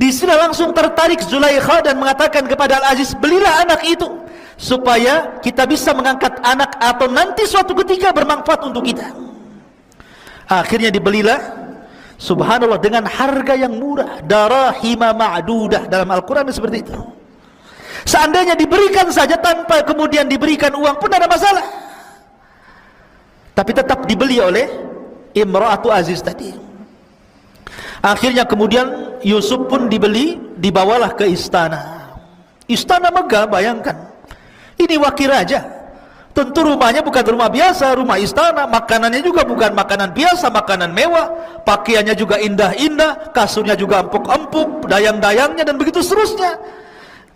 Di sini langsung tertarik Zulaikha dan mengatakan kepada Al-Aziz, belilah anak itu supaya kita bisa mengangkat anak atau nanti suatu ketika bermanfaat untuk kita. Akhirnya dibelilah, subhanallah, dengan harga yang murah, darahima ma'dudah. Dalam Al-Quran seperti itu. Seandainya diberikan saja tanpa kemudian diberikan uang pun tidak ada masalah, tapi tetap dibeli oleh Imra'atu Aziz tadi. Akhirnya kemudian Yusuf pun dibeli, dibawalah ke istana. Istana megah, bayangkan. Ini wakil raja. Tentu rumahnya bukan rumah biasa, rumah istana. Makanannya juga bukan makanan biasa, makanan mewah. Pakaiannya juga indah-indah, kasurnya juga empuk-empuk, dayang-dayangnya dan begitu seterusnya.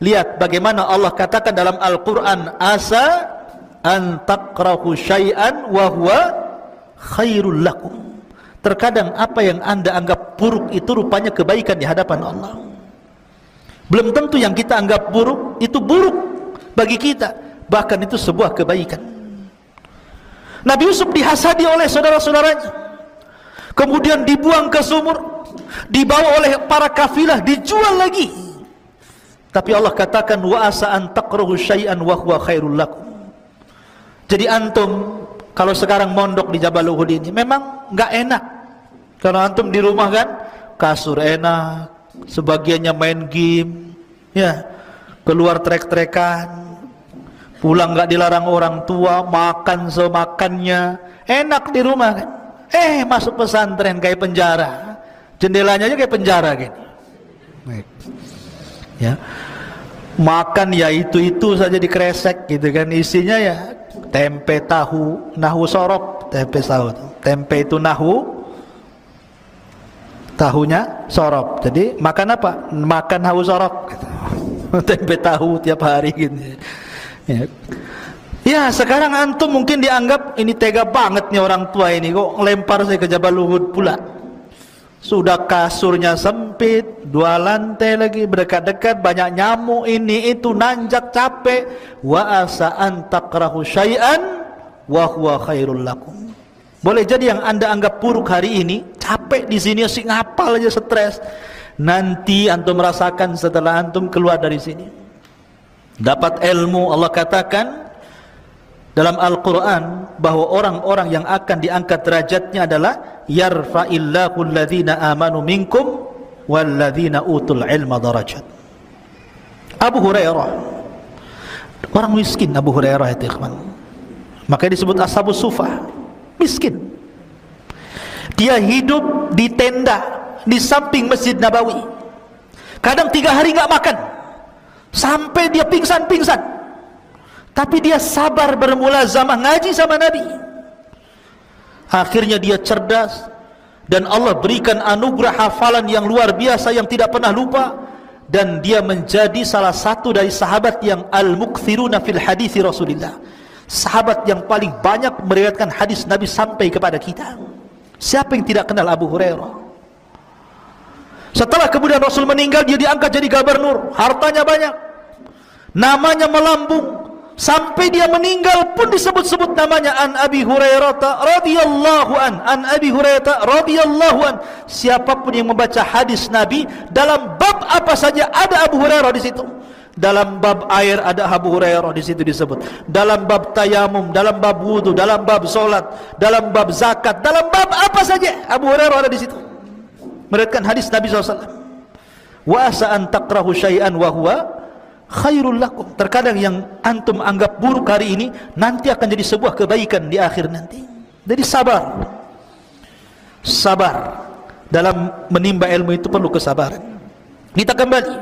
Lihat bagaimana Allah katakan dalam Al-Quran, asa an takrahu syai'an wa huwa khairul lakum. Terkadang apa yang anda anggap buruk itu rupanya kebaikan di hadapan Allah. Belum tentu yang kita anggap buruk itu buruk bagi kita, bahkan itu sebuah kebaikan. Nabi Yusuf dihasadi oleh saudara-saudaranya, kemudian dibuang ke sumur, dibawa oleh para kafilah, dijual lagi. Tapi Allah katakan wa asa an takrahu syai'an wa huwa khairul lakum. Jadi antum kalau sekarang mondok di Jabal Uhud ini memang enggak enak. Kalau antum di rumah kan kasur enak, sebagiannya main game, ya, keluar trek-trekan, pulang enggak dilarang orang tua, makan semakannya, enak di rumah kan. Masuk pesantren kayak penjara, jendelanya aja kayak penjara gitu. Ya, makan ya itu saja dikresek gitu kan, isinya ya tempe tahu, nahu sorop, tempe tahu, tempe itu nahu, tahunya sorop. Jadi makan apa? Makan nahu sorop gitu. Tempe tahu tiap hari gitu. Ya, sekarang antum mungkin dianggap ini tega banget nih orang tua ini, kok lempar saya ke Jabal Uhud pula. Sudah kasurnya sempit, 2 lantai lagi, berdekat-dekat, banyak nyamuk, ini itu, nanjak, capek. Wa asa an takrahu syai'an wa huwa khairul lakum. Boleh jadi yang anda anggap buruk hari ini, capek di sini, asik ngapal aja, stres. Nanti antum merasakan setelah antum keluar dari sini, dapat ilmu. Allah katakan dalam Al-Quran bahwa orang-orang yang akan diangkat derajatnya adalah yarfa'illahu alladhina amanu minkum walladhina utul ilma darajat. Abu Hurairah Orang miskin Abu Hurairah itu, ikhwan. Makanya disebut ashabus sufah, miskin. Dia hidup di tenda di samping Masjid Nabawi. Kadang 3 hari nggak makan, sampai dia pingsan-pingsan. Tapi dia sabar bermulazamah ngaji sama Nabi. Akhirnya dia cerdas, dan Allah berikan anugerah hafalan yang luar biasa yang tidak pernah lupa, dan dia menjadi salah satu dari sahabat yang al-mukthiruna fil hadithi Rasulillah, sahabat yang paling banyak meriwayatkan hadis Nabi sampai kepada kita. Siapa yang tidak kenal Abu Hurairah? Setelah kemudian Rasul meninggal, dia diangkat jadi gubernur, hartanya banyak, namanya melambung. Sampai dia meninggal pun disebut-sebut namanya, an Abi Hurairah radhiyallahu an Abi Hurairah radhiyallahu an. Siapapun yang membaca hadis Nabi dalam bab apa saja ada Abu Hurairah di situ. Dalam bab air ada Abu Hurairah di situ disebut. Dalam bab tayamum, dalam bab wudu, dalam bab solat, dalam bab zakat, dalam bab apa saja Abu Hurairah ada di situ. Meriwayatkan hadis Nabi SAW. Wa asa an takrahu syai'an wa huwa khairul lakum. Terkadang yang antum anggap buruk hari ini nanti akan jadi sebuah kebaikan di akhir nanti. Jadi sabar. Sabar dalam menimba ilmu itu perlu kesabaran. Kita kembali.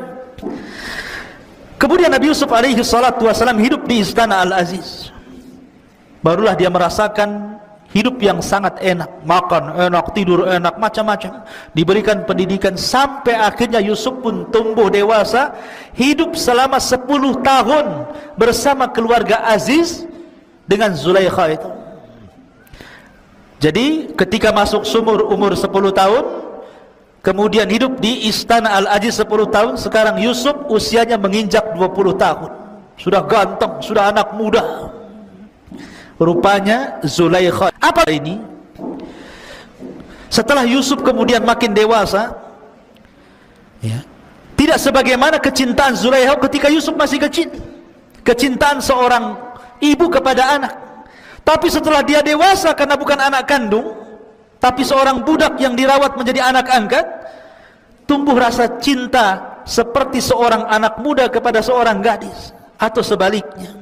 Kemudian Nabi Yusuf alaihi salatu wasalam hidup di istana Al-Aziz. Barulah dia merasakan hidup yang sangat enak, makan enak, tidur enak, macam-macam, diberikan pendidikan, sampai akhirnya Yusuf pun tumbuh dewasa, hidup selama 10 tahun bersama keluarga Aziz dengan Zulaikha itu. Jadi ketika masuk umur 10 tahun, kemudian hidup di istana Al-Aziz 10 tahun, sekarang Yusuf usianya menginjak 20 tahun, sudah ganteng, sudah anak muda. Rupanya Zulaikha. Apa ini? Setelah Yusuf kemudian makin dewasa, ya, tidak sebagaimana kecintaan Zulaikha ketika Yusuf masih kecil, kecintaan seorang ibu kepada anak. Tapi setelah dia dewasa, karena bukan anak kandung, tapi seorang budak yang dirawat menjadi anak angkat, tumbuh rasa cinta seperti seorang anak muda kepada seorang gadis, atau sebaliknya,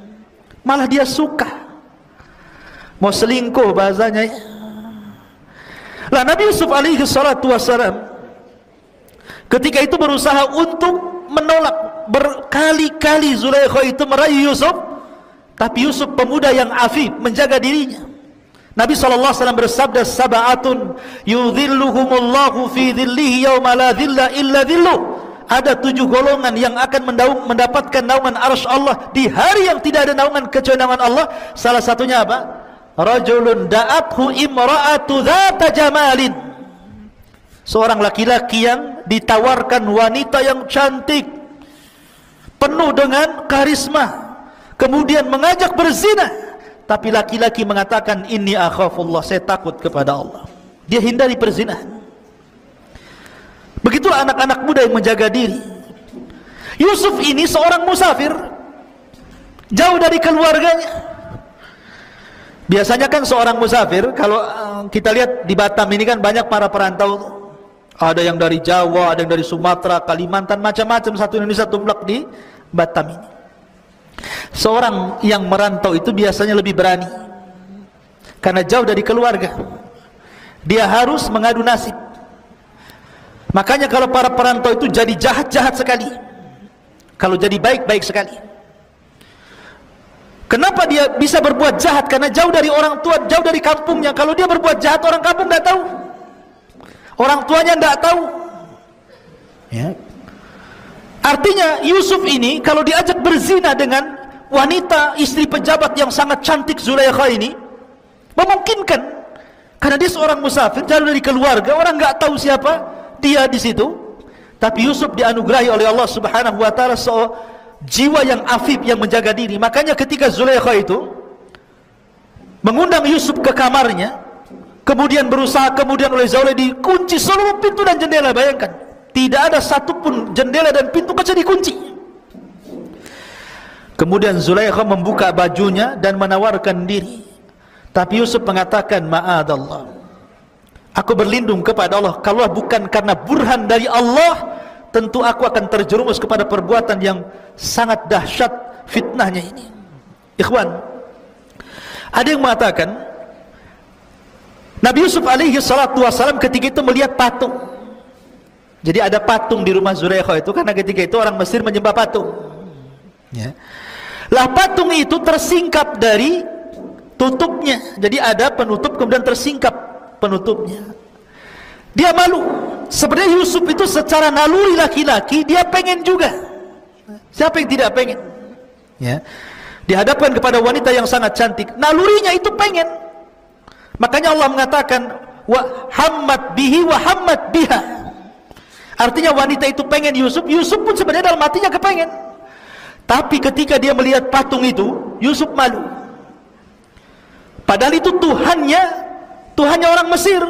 malah dia suka, mau selingkuh bahasanya. Lah Nabi Yusuf alaihi salatu wassalam ketika itu berusaha untuk menolak, berkali-kali Zulaikha itu merayu Yusuf, tapi Yusuf pemuda yang afif, menjaga dirinya. Nabi SAW bersabda, sab'atun yudhilluhumullahu fi dhillihi yawma la dhilla illa dhilluh. Ada 7 golongan yang akan mendapatkan naungan arsy Allah di hari yang tidak ada naungan kecuali naungan Allah. Salah satunya apa? Rajulun da'athu imra'atu dhata jamalin. Seorang laki-laki yang ditawarkan wanita yang cantik, penuh dengan karisma, kemudian mengajak berzina, tapi laki-laki mengatakan, inni akhafullah, saya takut kepada Allah. Dia hindari perzinahan. Begitulah anak-anak muda yang menjaga diri. Yusuf ini seorang musafir, jauh dari keluarganya. Biasanya kan seorang musafir, kalau kita lihat di Batam ini kan banyak para perantau. Ada yang dari Jawa, ada yang dari Sumatera, Kalimantan, macam-macam, satu Indonesia tumplak di Batam ini. Seorang yang merantau itu biasanya lebih berani, karena jauh dari keluarga. Dia harus mengadu nasib. Makanya kalau para perantau itu jadi jahat-jahat sekali, kalau jadi baik-baik sekali. Kenapa dia bisa berbuat jahat? Karena jauh dari orang tua, jauh dari kampungnya. Kalau dia berbuat jahat, orang kampung tidak tahu, orang tuanya tidak tahu, ya. Artinya Yusuf ini kalau diajak berzina dengan wanita istri pejabat yang sangat cantik Zulaikha ini, memungkinkan, karena dia seorang musafir, jauh dari keluarga, orang nggak tahu siapa dia di situ. Tapi Yusuf dianugerahi oleh Allah Subhanahu wa taala jiwa yang afif, yang menjaga diri. Makanya ketika Zulaikha itu mengundang Yusuf ke kamarnya, kemudian berusaha, kemudian oleh Zulaikha dikunci seluruh pintu dan jendela. Bayangkan, tidak ada satupun jendela dan pintu kecuali dikunci. Kemudian Zulaikha membuka bajunya dan menawarkan diri, tapi Yusuf mengatakan, ma'adallah, aku berlindung kepada Allah, kalau bukan karena burhan dari Allah, tentu aku akan terjerumus kepada perbuatan yang sangat dahsyat fitnahnya ini. Ikhwan, ada yang mengatakan Nabi Yusuf alaihi salatu wassalam ketika itu melihat patung. Jadi ada patung di rumah Zulaikha itu, karena ketika itu orang Mesir menyembah patung. Ya. Lah patung itu tersingkap dari tutupnya. Jadi ada penutup kemudian tersingkap penutupnya. Dia malu. Sebenarnya Yusuf itu secara naluri laki-laki dia pengen juga. Siapa yang tidak pengen? Ya. Dihadapkan kepada wanita yang sangat cantik, nalurinya itu pengen. Makanya Allah mengatakan wa hammat bihi wa hammat biha. Artinya wanita itu pengen Yusuf, Yusuf pun sebenarnya dalam hatinya kepengen. Tapi ketika dia melihat patung itu, Yusuf malu. Padahal itu Tuhannya orang Mesir.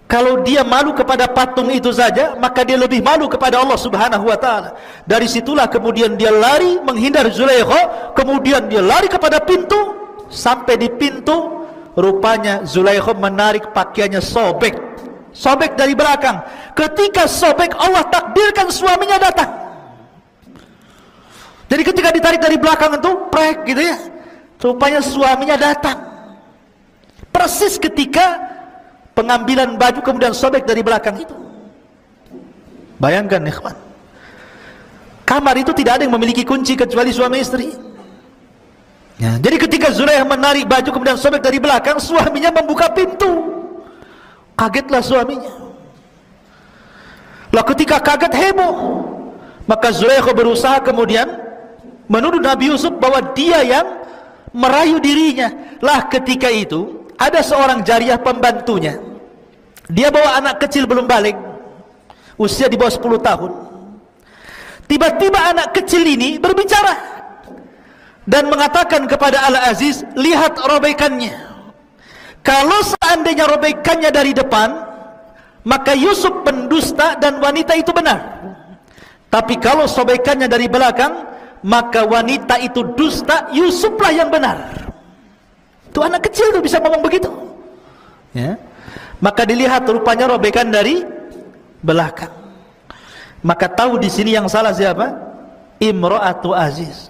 Kalau dia malu kepada patung itu saja, maka dia lebih malu kepada Allah Subhanahu wa taala. Dari situlah kemudian dia lari menghindar Zulaikha, kemudian dia lari kepada pintu, sampai di pintu rupanya Zulaikha menarik pakaiannya, sobek dari belakang. Ketika sobek, Allah takdirkan suaminya datang. Jadi ketika ditarik dari belakang itu prek gitu ya, rupanya suaminya datang persis ketika pengambilan baju kemudian sobek dari belakang itu. Bayangkan ikhwan, kamar itu tidak ada yang memiliki kunci kecuali suami istri ya. Jadi ketika Zulaikha menarik baju kemudian sobek dari belakang, suaminya membuka pintu. Kagetlah suaminya. Lah ketika kaget, heboh. Maka Zulaikha berusaha kemudian menuduh Nabi Yusuf bahwa dia yang merayu dirinya. Lah ketika itu ada seorang jariyah pembantunya. Dia bawa anak kecil belum balik, usia di bawah 10 tahun. Tiba-tiba anak kecil ini berbicara dan mengatakan kepada Al-Aziz, lihat robekannya. Kalau seandainya robekannya dari depan, maka Yusuf pendusta dan wanita itu benar. Tapi kalau sobekannya dari belakang, maka wanita itu dusta, Yusuflah yang benar. Itu anak kecil tuh bisa ngomong begitu ya. Maka dilihat rupanya robekan dari belakang. Maka tahu di sini yang salah siapa? Imra'atu Aziz.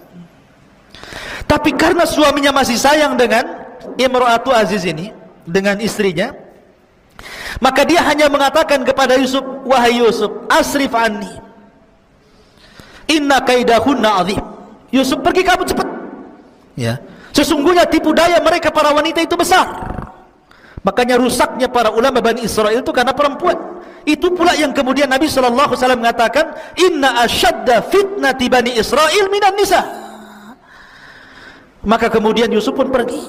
Tapi karena suaminya masih sayang dengan Imra'atu Aziz ini, dengan istrinya, maka dia hanya mengatakan kepada Yusuf, wahai Yusuf, asrif anni, inna kaidahunna azim. Yusuf, pergi kamu cepat ya, sesungguhnya tipu daya mereka para wanita itu besar. Makanya rusaknya para ulama Bani Israel itu karena perempuan. Itu pula yang kemudian Nabi SAW mengatakan, inna asyadda fitnati Bani Israel minan nisa. Maka kemudian Yusuf pun pergi.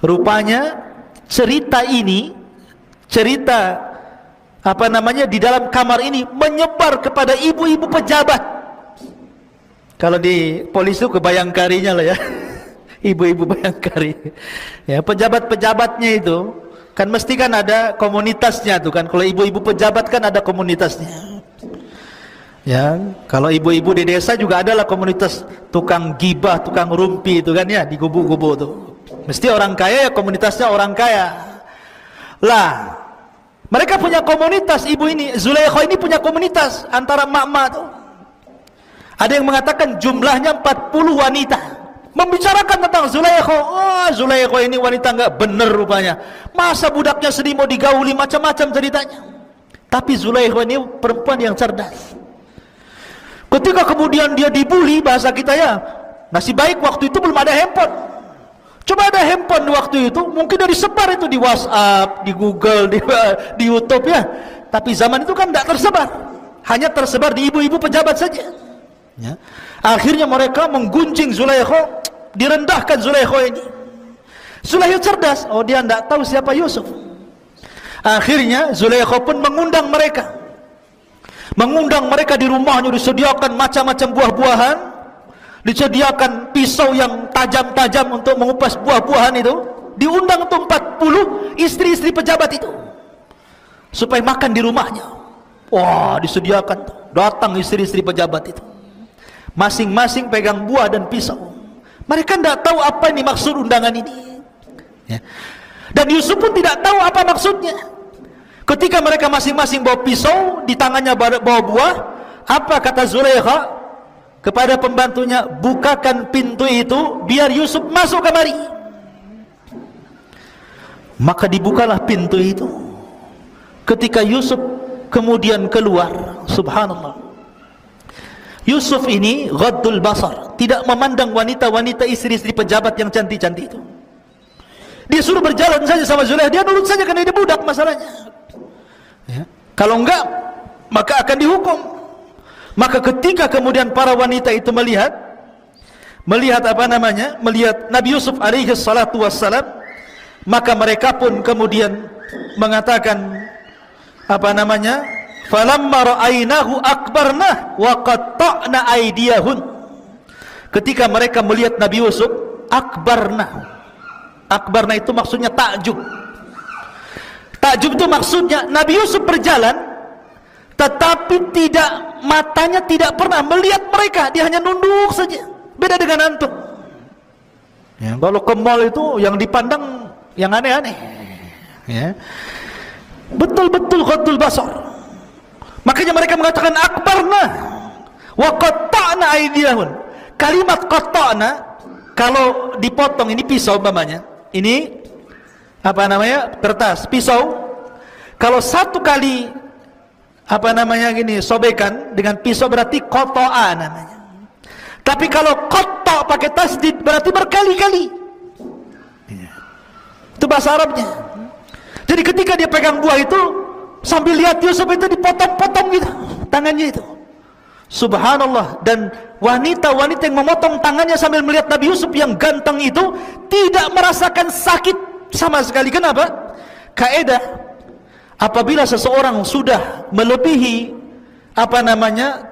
Rupanya cerita ini, cerita di dalam kamar ini menyebar kepada ibu-ibu pejabat. Kalau di polisi itu kebayangkarinya lah ya, ibu-ibu bayangkari ya, pejabat-pejabatnya itu kan mesti kan ada komunitasnya tuh kan. Kalau ibu-ibu pejabat kan ada komunitasnya ya. Kalau ibu-ibu di desa juga adalah komunitas tukang gibah, tukang rumpi itu kan ya, di gubuk-gubuk tuh. Mesti orang kaya ya komunitasnya orang kaya lah. Mereka punya komunitas, ibu ini Zulaikha ini punya komunitas antara emak-emak tuh. Ada yang mengatakan jumlahnya 40 wanita membicarakan tentang Zulaikha. Oh, Zulaikha ini wanita enggak benar rupanya. Masa budaknya sedih mau digauli, macam-macam ceritanya. Tapi Zulaikha ini perempuan yang cerdas. Ketika kemudian dia dibully, bahasa kita ya, nasib baik waktu itu belum ada handphone. Coba ada handphone waktu itu, mungkin dari sebar itu di WhatsApp, di Google, di YouTube ya. Tapi zaman itu kan tidak tersebar, hanya tersebar di ibu-ibu pejabat saja. Ya. Akhirnya mereka menggunjing Zulaikha, direndahkan Zulaikha ini. Zulaikha cerdas, oh dia tidak tahu siapa Yusuf. Akhirnya Zulaikha pun mengundang mereka di rumahnya, disediakan macam-macam buah-buahan, disediakan pisau yang tajam-tajam untuk mengupas buah-buahan itu. Diundang untuk 40 istri-istri pejabat itu supaya makan di rumahnya. Wah, disediakan, datang istri-istri pejabat itu, masing-masing pegang buah dan pisau. Mereka tidak tahu apa ini maksud undangan ini ya. Dan Yusuf pun tidak tahu apa maksudnya. Ketika mereka masing-masing bawa pisau, di tangannya bawa buah, apa kata Zulaikha? kepada pembantunya, bukakan pintu itu biar Yusuf masuk kamari. Maka dibukalah pintu itu. Ketika Yusuf kemudian keluar, subhanallah, Yusuf ini ghaddul basar, tidak memandang wanita-wanita istri-istri pejabat yang cantik-cantik itu. Dia suruh berjalan saja sama Zulaikha, dia nurut saja karena dia budak masalahnya. Ya. Kalau enggak, maka akan dihukum. Maka ketika kemudian para wanita itu melihat Nabi Yusuf alaihi salatu wassalam, maka mereka pun kemudian mengatakan falamma ra'ainahu akbarnah wa qatta'na aydiyahun. Ketika mereka melihat Nabi Yusuf, akbarna itu maksudnya takjub. Takjub itu maksudnya Nabi Yusuf berjalan, tetapi matanya tidak pernah melihat mereka, dia hanya nunduk saja. Beda dengan antum. Ya, kalau ke mall itu yang dipandang yang aneh-aneh. Ya. Betul-betul ghaddul basar. Makanya mereka mengatakan akbarna wa qatta'na aydiyahun. Kalimat qatta'na, kalau dipotong, ini pisau umpamanya. Ini kertas, pisau. Kalau satu kali sobekan dengan pisau berarti qata'a namanya. Tapi kalau qatta' pakai tasdid berarti berkali-kali. Itu bahasa Arabnya. Jadi ketika dia pegang buah itu, sambil lihat Yusuf itu dipotong-potong gitu tangannya itu. Subhanallah. Dan wanita-wanita yang memotong tangannya sambil melihat Nabi Yusuf yang ganteng itu tidak merasakan sakit sama sekali. Kenapa? Kaidah, apabila seseorang sudah melebihi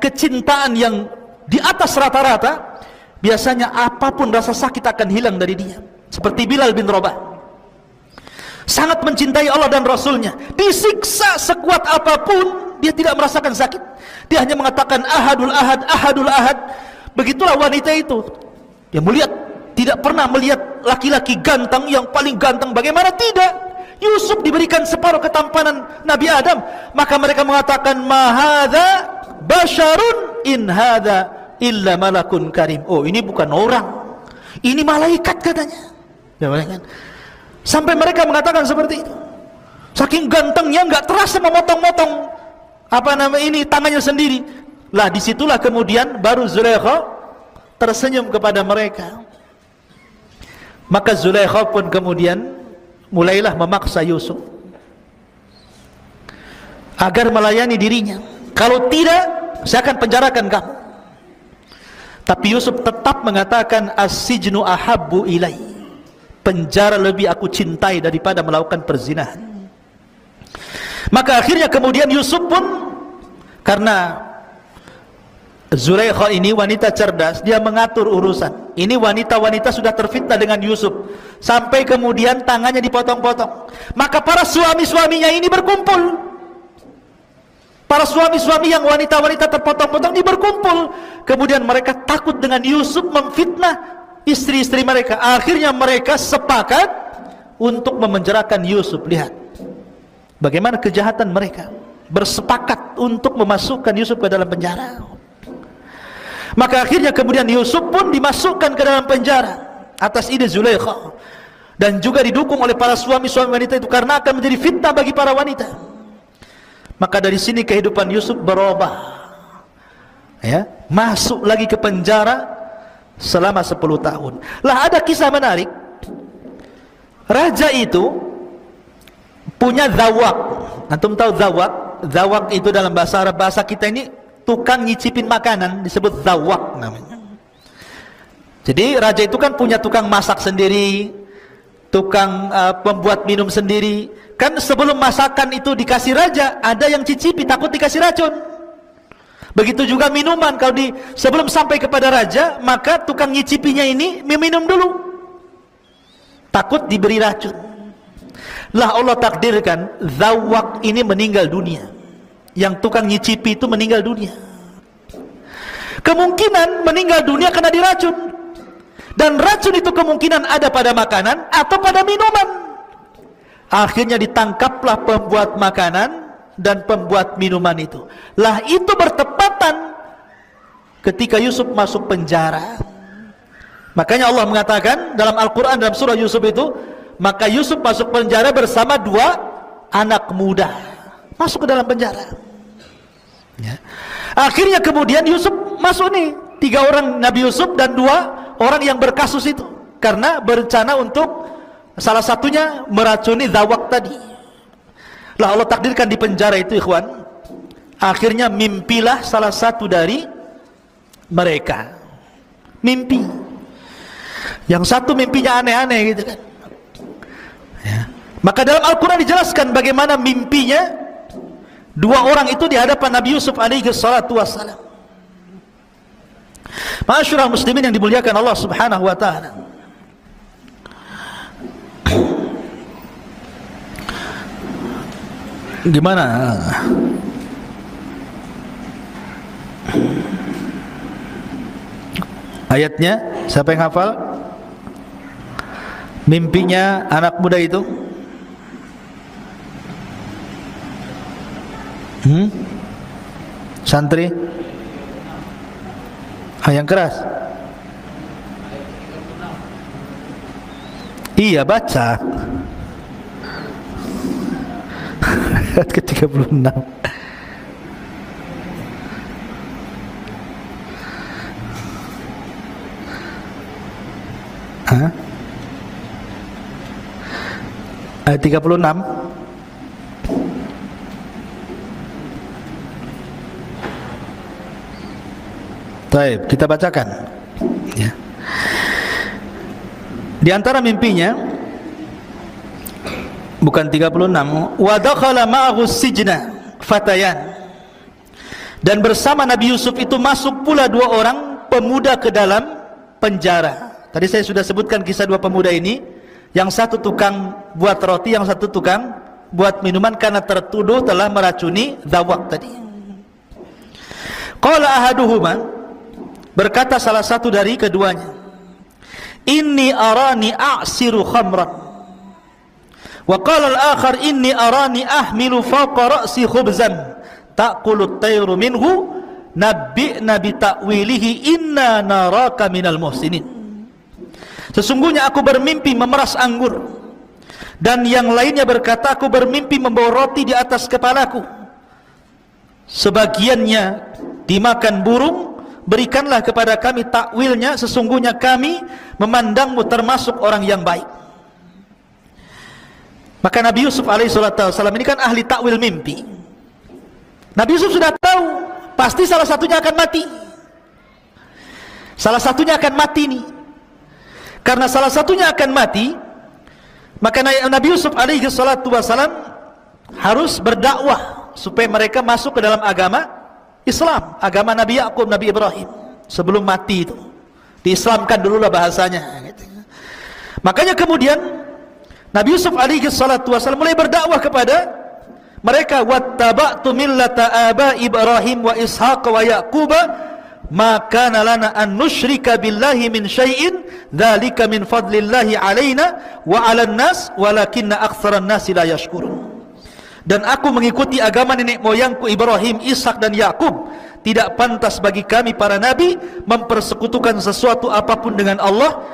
kecintaan yang di atas rata-rata, biasanya apapun rasa sakit akan hilang dari dia. Seperti Bilal bin Rabah, sangat mencintai Allah dan Rasulnya, disiksa sekuat apapun dia tidak merasakan sakit. Dia hanya mengatakan ahadul ahad, ahadul ahad. Begitulah wanita itu. Dia melihat, tidak pernah melihat laki-laki ganteng yang paling ganteng. Bagaimana tidak? Yusuf diberikan separuh ketampanan Nabi Adam. Maka mereka mengatakan ma hadza basyarun in hadza illa malakun karim. Oh, ini bukan orang, ini malaikat katanya. Ya, kan? Sampai mereka mengatakan seperti itu. Saking gantengnya nggak terasa memotong-motong tangannya sendiri. Lah disitulah kemudian baru Zulaikha tersenyum kepada mereka. Maka Zulaikha pun kemudian mulailah memaksa Yusuf agar melayani dirinya. Kalau tidak, saya akan penjarakan kamu. Tapi Yusuf tetap mengatakan as-sijnu ahabbu ilai. Penjara lebih aku cintai daripada melakukan perzinahan. Maka akhirnya kemudian Yusuf pun, karena Zulaikha ini wanita cerdas, dia mengatur urusan. Ini wanita-wanita sudah terfitnah dengan Yusuf, sampai kemudian tangannya dipotong-potong. Maka para suami-suaminya ini berkumpul. Para suami-suami yang wanita-wanita terpotong-potong ini berkumpul. Kemudian mereka takut dengan Yusuf memfitnah istri-istri mereka. Akhirnya mereka sepakat untuk memenjarakan Yusuf. Lihat bagaimana kejahatan mereka. Bersepakat untuk memasukkan Yusuf ke dalam penjara. Maka akhirnya kemudian Yusuf pun dimasukkan ke dalam penjara atas ide Zulaikha, dan juga didukung oleh para suami-suami wanita itu, karena akan menjadi fitnah bagi para wanita. Maka dari sini kehidupan Yusuf berubah, ya, masuk lagi ke penjara selama 10 tahun. Lah ada kisah menarik. Raja itu punya zawak. Antum tahu zawak? Zawak itu dalam bahasa Arab, bahasa kita ini tukang nyicipin makanan, disebut zawak namanya. Jadi raja itu kan punya tukang masak sendiri, tukang pembuat minum sendiri. Kan sebelum masakan itu dikasih raja, ada yang cicipi, takut dikasih racun. Begitu juga minuman, kalau sebelum sampai kepada raja, maka tukang nyicipinya ini meminum dulu, takut diberi racun. Lah Allah takdirkan zawak ini meninggal dunia. Yang tukang nyicipi itu meninggal dunia. Kemungkinan meninggal dunia karena diracun. Dan racun itu kemungkinan ada pada makanan atau pada minuman. Akhirnya ditangkaplah pembuat makanan dan pembuat minuman itu. Lah itu bertepatan ketika Yusuf masuk penjara. Makanya Allah mengatakan dalam Al-Quran, dalam surah Yusuf itu, maka Yusuf masuk penjara bersama 2 anak muda, masuk ke dalam penjara ya. Akhirnya kemudian Yusuf masuk nih, 3 orang Nabi Yusuf dan 2 orang yang berkasus itu, karena berencana untuk salah satunya meracuni Zawak tadi. Lah Allah takdirkan di penjara itu, ikhwan, akhirnya mimpilah salah satu dari mereka. Mimpi. Yang satu mimpinya aneh-aneh gitu kan ya. Maka dalam Al-Quran dijelaskan bagaimana mimpinya 2 orang itu di hadapan Nabi Yusuf alaihi salatu wassalam. Ma'asyiral muslimin yang dimuliakan Allah subhanahu wa ta'ala, gimana ayatnya? Siapa yang hafal mimpinya anak muda itu? Santri? Yang keras. Iya, baca. Ayat ke-36. Hah? Ayat 36. Baik, kita bacakan ya. Di antara mimpinya, bukan 36, wa dakhala ma'ahu sijna fatayan, dan bersama Nabi Yusuf itu masuk pula 2 orang pemuda ke dalam penjara. Tadi saya sudah sebutkan kisah 2 pemuda ini, yang satu tukang buat roti, yang satu tukang buat minuman, karena tertuduh telah meracuni Zawak tadi. Qala ahaduhuma, berkata salah satu dari keduanya, inni arani a'siru khamran, wa qala al-akhar inni arani ahmilu fawqa ra'si khubzan ta'kulu at-tayru minhu nabbi'na bi ta'wilihi inna naraka minal muhsinin. Sesungguhnya aku bermimpi memeras anggur, dan yang lainnya berkata aku bermimpi membawa roti di atas kepalaku, sebagiannya dimakan burung, berikanlah kepada kami takwilnya, sesungguhnya kami memandangmu termasuk orang yang baik. Maka Nabi Yusuf alaihissalam ini kan ahli takwil mimpi. Nabi Yusuf sudah tahu pasti salah satunya akan mati. Salah satunya akan mati nih. Karena salah satunya akan mati, maka Nabi Yusuf alaihissalam harus berdakwah supaya mereka masuk ke dalam agama Islam, agama Nabi Yakub, Nabi Ibrahim. Sebelum mati itu diislamkan dululah bahasanya gitu. Makanya kemudian Nabi Yusuf alaihissalam mulai berdakwah kepada mereka, wattaba'tu millata abai Ibrahim wa Ishaq wa Yaqub ma kana lana an nusyrika billahi min syai'in dzalika min fadlillahi alaina wa 'alan nas walakinna aktsaran nasi la yashkurun. Dan aku mengikuti agama nenek moyangku Ibrahim, Ishak dan Yakub. Tidak pantas bagi kami para nabi mempersekutukan sesuatu apapun dengan Allah.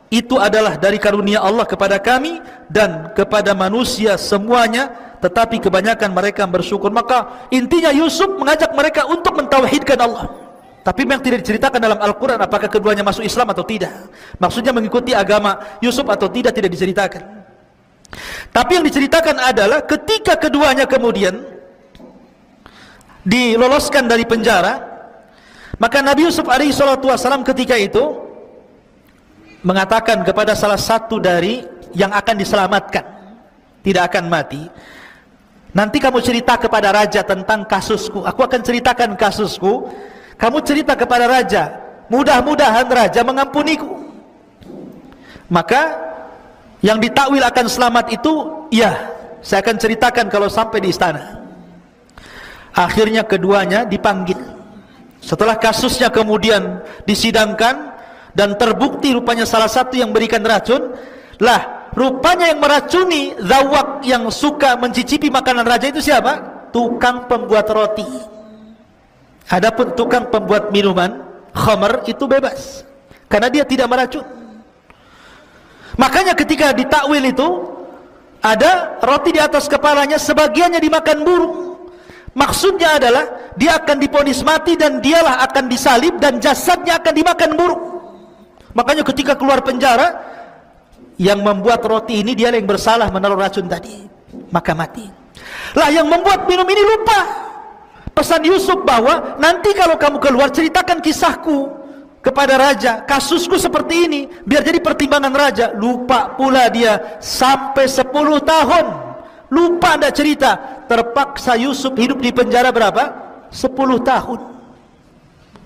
Itu adalah dari karunia Allah kepada kami dan kepada manusia semuanya, tetapi kebanyakan mereka bersyukur. Maka intinya Yusuf mengajak mereka untuk mentauhidkan Allah. Tapi memang tidak diceritakan dalam Al-Quran apakah keduanya masuk Islam atau tidak. Maksudnya mengikuti agama Yusuf atau tidak diceritakan. Tapi yang diceritakan adalah ketika keduanya kemudian diloloskan dari penjara, maka Nabi Yusuf alaihissalam ketika itu mengatakan kepada salah satu dari yang akan diselamatkan, tidak akan mati, nanti kamu cerita kepada raja tentang kasusku, aku akan ceritakan kasusku, kamu cerita kepada raja, mudah-mudahan raja mengampuniku. Maka yang ditakwil akan selamat itu, ya, saya akan ceritakan kalau sampai di istana. Akhirnya keduanya dipanggil. Setelah kasusnya kemudian disidangkan dan terbukti rupanya salah satu yang berikan racun, lah rupanya yang meracuni Zawak yang suka mencicipi makanan raja itu siapa? Tukang pembuat roti. Adapun tukang pembuat minuman khamar itu bebas karena dia tidak meracun. Makanya ketika ditakwil itu ada roti di atas kepalanya, sebagiannya dimakan burung. Maksudnya adalah dia akan divonis mati dan dialah akan disalib dan jasadnya akan dimakan burung. Makanya ketika keluar penjara, yang membuat roti ini dia yang bersalah menaruh racun tadi, maka mati. Lah yang membuat minum ini lupa pesan Yusuf bahwa nanti kalau kamu keluar ceritakan kisahku kepada raja, kasusku seperti ini biar jadi pertimbangan raja. Lupa pula dia sampai 10 tahun, lupa tidak cerita. Terpaksa Yusuf hidup di penjara berapa? 10 tahun.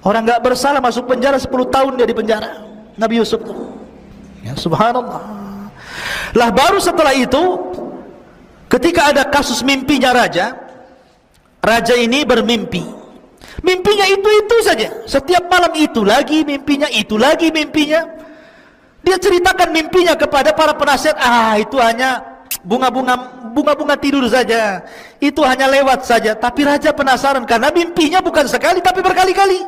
Orang nggak bersalah masuk penjara 10 tahun dia di penjara, Nabi Yusuf tuh. Ya subhanallah. Lah baru setelah itu ketika ada kasus mimpinya raja, raja ini bermimpi. Mimpinya itu saja. Setiap malam itu lagi mimpinya, itu lagi mimpinya. Dia ceritakan mimpinya kepada para penasihat. Itu hanya bunga-bunga tidur saja. Itu hanya lewat saja. Tapi raja penasaran karena mimpinya bukan sekali tapi berkali-kali.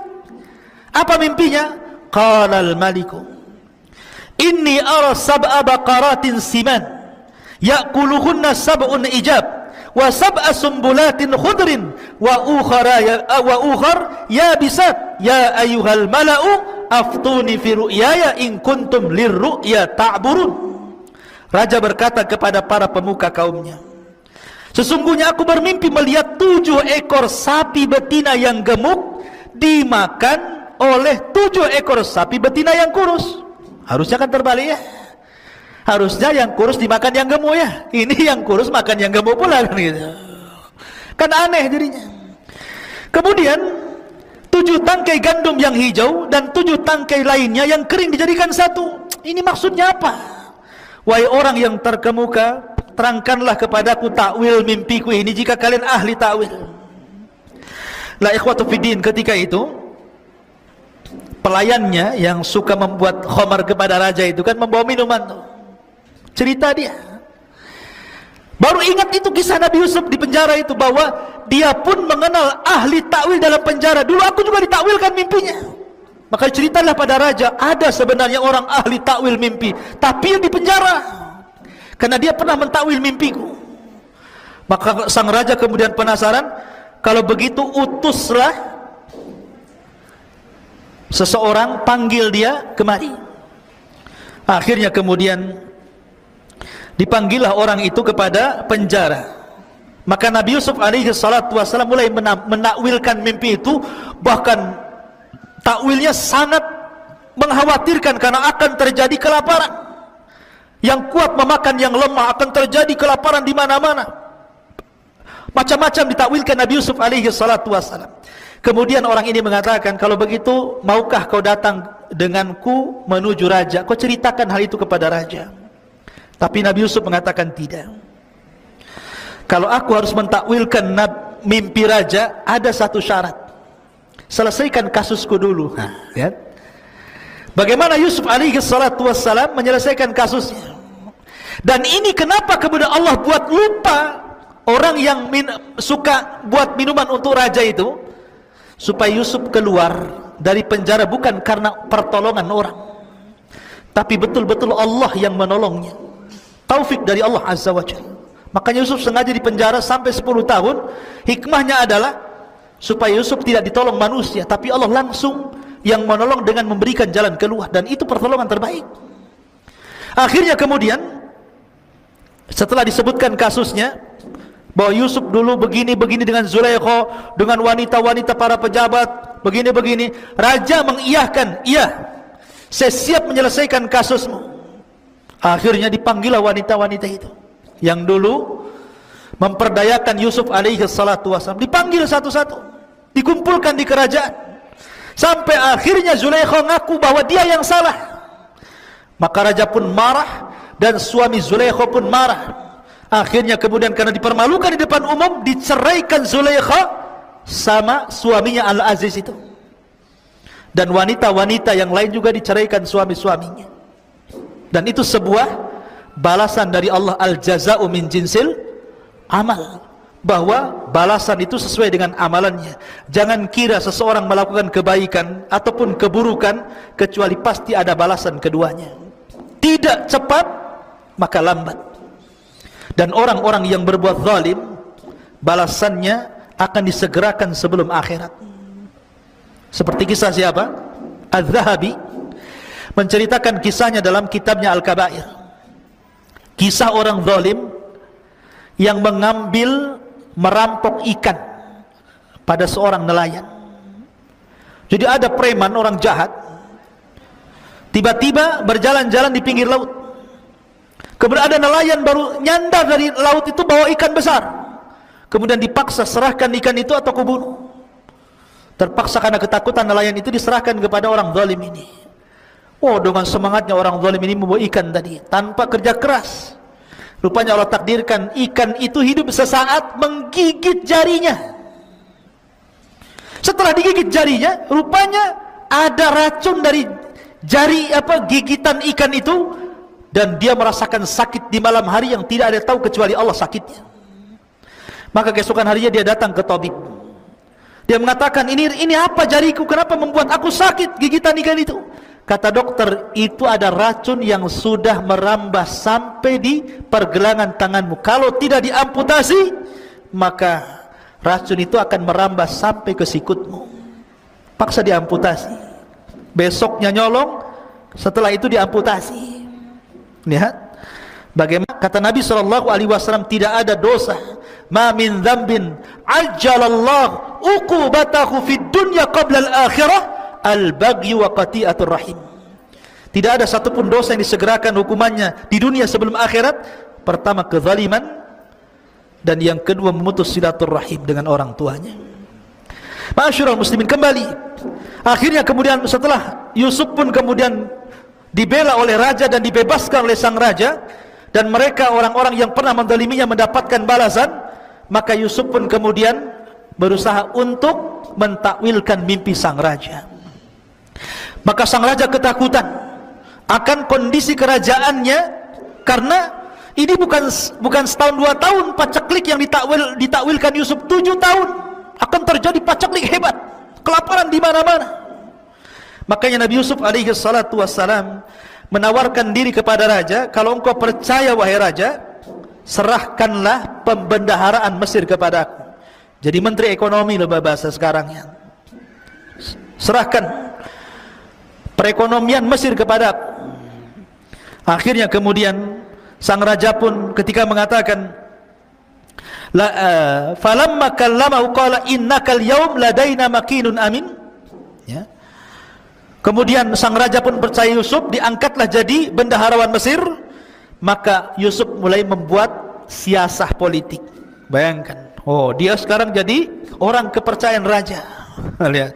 Apa mimpinya? Qalal maliku inni ara sab'a baqaratin siman ya'kuluhunna sab'un ijab wa sab'a sumbulatin khudrin wa ukhar yabisat ya ayyuhal mala'u aftuni fi ru'yaya in kuntum lirru'ya ta'burun. Raja berkata kepada para pemuka kaumnya, sesungguhnya aku bermimpi melihat 7 ekor sapi betina yang gemuk dimakan oleh 7 ekor sapi betina yang kurus. Harusnya kan terbalik ya. Harusnya yang kurus dimakan yang gemuk ya. Ini yang kurus makan yang gemuk pula kan gitu. Kan aneh jadinya. Kemudian 7 tangkai gandum yang hijau dan 7 tangkai lainnya yang kering dijadikan satu. Ini maksudnya apa? Wahai orang yang terkemuka, terangkanlah kepadaku takwil mimpiku ini jika kalian ahli takwil. La ikhwatu fiddin, ketika itu pelayannya yang suka membuat khamar kepada raja itu kan membawa minuman tuh. Cerita dia. Baru ingat itu kisah Nabi Yusuf di penjara itu, bahwa dia pun mengenal ahli takwil dalam penjara. Dulu aku juga ditakwilkan mimpinya. Maka ceritalah pada raja, ada sebenarnya orang ahli takwil mimpi, tapi yang di penjara karena dia pernah mentakwil mimpiku. Maka sang raja kemudian penasaran. Kalau begitu utuslah seseorang, panggil dia kemari. Akhirnya kemudian dipanggillah orang itu kepada penjara. Maka Nabi Yusuf alaihi salatu wassalam mulai menakwilkan mimpi itu. Bahkan takwilnya sangat mengkhawatirkan karena akan terjadi kelaparan. Yang kuat memakan yang lemah, akan terjadi kelaparan di mana-mana. Macam-macam ditakwilkan Nabi Yusuf alaihi salatu wassalam. Kemudian orang ini mengatakan, kalau begitu maukah kau datang denganku menuju raja? Kau ceritakan hal itu kepada raja. Tapi Nabi Yusuf mengatakan tidak. Kalau aku harus mentakwilkan mimpi raja, ada satu syarat. Selesaikan kasusku dulu. Ya. Bagaimana Yusuf alaihi salatu wassalam menyelesaikan kasusnya. Dan ini kenapa kemudian Allah buat lupa orang yang suka buat minuman untuk raja itu, supaya Yusuf keluar dari penjara bukan karena pertolongan orang, tapi betul-betul Allah yang menolongnya. Taufik dari Allah Azza wa Jalla. Makanya Yusuf sengaja di penjara sampai 10 tahun. Hikmahnya adalah supaya Yusuf tidak ditolong manusia, tapi Allah langsung yang menolong dengan memberikan jalan keluar. Dan itu pertolongan terbaik. Akhirnya kemudian setelah disebutkan kasusnya, bahwa Yusuf dulu begini-begini dengan Zulaikha, dengan wanita-wanita para pejabat, begini-begini, raja mengiyahkan, iya, saya siap menyelesaikan kasusmu. Akhirnya dipanggillah wanita-wanita itu yang dulu memperdayakan Yusuf alaihi salatu wassalam, dipanggil satu-satu, dikumpulkan di kerajaan, sampai akhirnya Zulaikha ngaku bahwa dia yang salah. Maka raja pun marah dan suami Zulaikha pun marah. Akhirnya kemudian karena dipermalukan di depan umum, diceraikan Zulaikha sama suaminya Al-Aziz itu. Dan wanita-wanita yang lain juga diceraikan suami-suaminya. Dan itu sebuah balasan dari Allah, al-jaza'u min jinsil amal. bahwa balasan itu sesuai dengan amalannya. Jangan kira seseorang melakukan kebaikan ataupun keburukan kecuali pasti ada balasan keduanya. Tidak cepat maka lambat. Dan orang-orang yang berbuat zalim, balasannya akan disegerakan sebelum akhirat. Seperti kisah siapa? Az-Zahabi menceritakan kisahnya dalam kitabnya Al-Kabair. Kisah orang zalim yang merampok ikan pada seorang nelayan. Jadi ada preman, orang jahat, tiba-tiba berjalan-jalan di pinggir laut. Kemudian ada nelayan baru nyandar dari laut itu bawa ikan besar. Kemudian dipaksa serahkan ikan itu atau kubunuh. Terpaksa karena ketakutan, nelayan itu diserahkan kepada orang zalim ini. Oh, dengan semangatnya orang zalim ini membawa ikan tadi tanpa kerja keras. Rupanya Allah takdirkan ikan itu hidup sesaat menggigit jarinya. Setelah digigit jarinya, rupanya ada racun dari gigitan ikan itu, dan dia merasakan sakit di malam hari yang tidak ada tahu kecuali Allah sakitnya. Maka keesokan harinya dia datang ke tabib. Dia mengatakan, ini apa jariku? Kenapa membuat aku sakit gigitan ikan itu? Kata dokter, itu ada racun yang sudah merambah sampai di pergelangan tanganmu. Kalau tidak diamputasi, maka racun itu akan merambah sampai ke sikutmu. Paksa diamputasi. Besoknya nyolong, setelah itu diamputasi. Lihat bagaimana kata Nabi SAW, tidak ada dosa ma min dzambin ajjalallahu uqubatahu fid dunya qabla al-akhirah al-baghy wa qati'atur rahim. Tidak ada satupun dosa yang disegerakan hukumannya di dunia sebelum akhirat. Pertama kezaliman, dan yang kedua memutus silaturahim dengan orang tuanya. Ma'asyiral muslimin, kembali. Akhirnya kemudian setelah Yusuf pun kemudian dibela oleh raja dan dibebaskan oleh sang raja, dan mereka orang-orang yang pernah menzaliminya mendapatkan balasan, maka Yusuf pun kemudian berusaha untuk mentakwilkan mimpi sang raja. Maka sang raja ketakutan akan kondisi kerajaannya, karena ini bukan setahun 2 tahun paceklik yang ditakwilkan Yusuf, 7 tahun akan terjadi paceklik hebat, kelaparan di mana-mana. Makanya Nabi Yusuf alaihi salatu wassalam menawarkan diri kepada raja, kalau engkau percaya wahai raja, serahkanlah pembendaharaan Mesir kepadaku. Jadi menteri ekonomi loh bahasa sekarangnya. Serahkan perekonomian Mesir kepadaku. Akhirnya kemudian sang raja pun ketika mengatakan falamma kallamahu qala innakal yaum ladaina makinun amin, ya. Kemudian sang raja pun percaya Yusuf, diangkatlah jadi bendaharawan Mesir. Maka Yusuf mulai membuat siasah politik. Bayangkan, oh dia sekarang jadi orang kepercayaan raja. Lihat,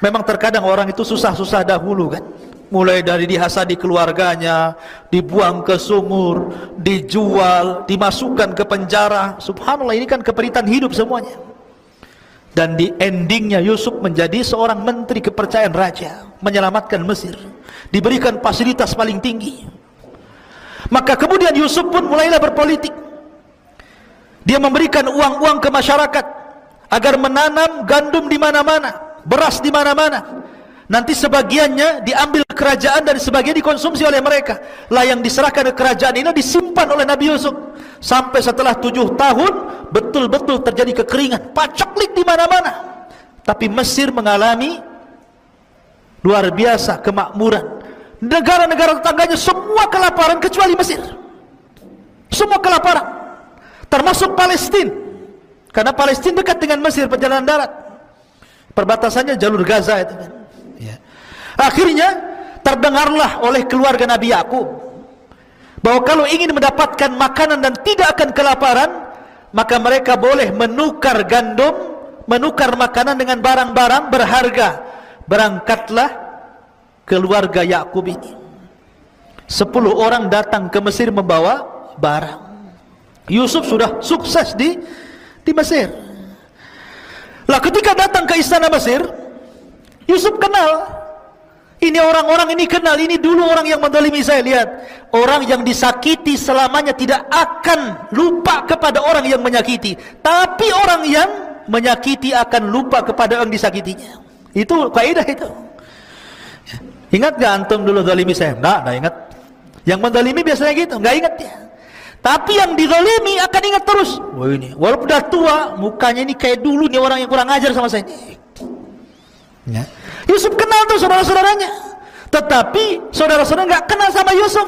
memang terkadang orang itu susah-susah dahulu kan. Mulai dari dihasadi keluarganya, dibuang ke sumur, dijual, dimasukkan ke penjara. Subhanallah, ini kan keperitan hidup semuanya. Dan di endingnya Yusuf menjadi seorang menteri kepercayaan raja, menyelamatkan Mesir, diberikan fasilitas paling tinggi. Maka kemudian Yusuf pun mulailah berpolitik. Dia memberikan uang-uang ke masyarakat agar menanam gandum di mana-mana, beras di mana-mana. Nanti sebagiannya diambil kerajaan dan sebagian dikonsumsi oleh mereka. Lah yang diserahkan ke kerajaan ini disimpan oleh Nabi Yusuf sampai setelah 7 tahun betul-betul terjadi kekeringan, paceklik di mana-mana. Tapi Mesir mengalami luar biasa kemakmuran. Negara-negara tetangganya semua kelaparan kecuali Mesir. Semua kelaparan, termasuk Palestina, karena Palestina dekat dengan Mesir, perjalanan darat. Perbatasannya jalur Gaza itu kan. Ya. Akhirnya terdengarlah oleh keluarga Nabi Yakub bahwa kalau ingin mendapatkan makanan dan tidak akan kelaparan, maka mereka boleh menukar gandum, menukar makanan dengan barang-barang berharga. Berangkatlah keluarga Yakub ini. 10 orang datang ke Mesir membawa barang. Yusuf sudah sukses di Mesir. Lah ketika datang ke istana Mesir, Yusuf kenal Ini orang-orang ini kenal, ini dulu orang yang menzalimi saya. Lihat, orang yang disakiti selamanya tidak akan lupa kepada orang yang menyakiti, tapi orang yang menyakiti akan lupa kepada orang disakitinya. Itu kaidah itu. Ingat gak antum dulu zalimi saya? Enggak ingat. Yang menzalimi biasanya gitu, enggak ingat dia. Tapi yang dizalimi akan ingat terus. Wah ini, walaupun udah tua, mukanya ini kayak dulu nih orang yang kurang ajar sama saya. Ya. Yusuf kenal tuh saudara-saudaranya, tetapi saudara-saudara nggak kenal sama Yusuf.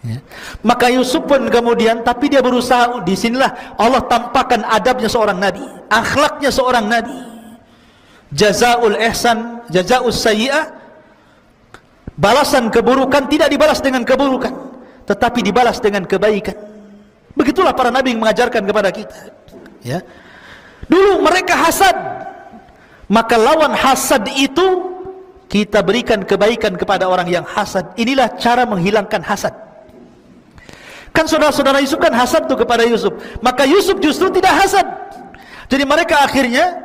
Ya. Maka Yusuf pun kemudian, tapi dia berusaha. Disinilah Allah tampakkan adabnya seorang nabi, akhlaknya seorang nabi. Jazaul ihsan, jazaus sayyi'ah, balasan keburukan tidak dibalas dengan keburukan, tetapi dibalas dengan kebaikan. Begitulah para nabi yang mengajarkan kepada kita. Ya. Dulu mereka hasad, maka lawan hasad itu kita berikan kebaikan kepada orang yang hasad. Inilah cara menghilangkan hasad. Kan saudara-saudara Yusuf kan hasad tuh kepada Yusuf, maka Yusuf justru tidak hasad. Jadi mereka akhirnya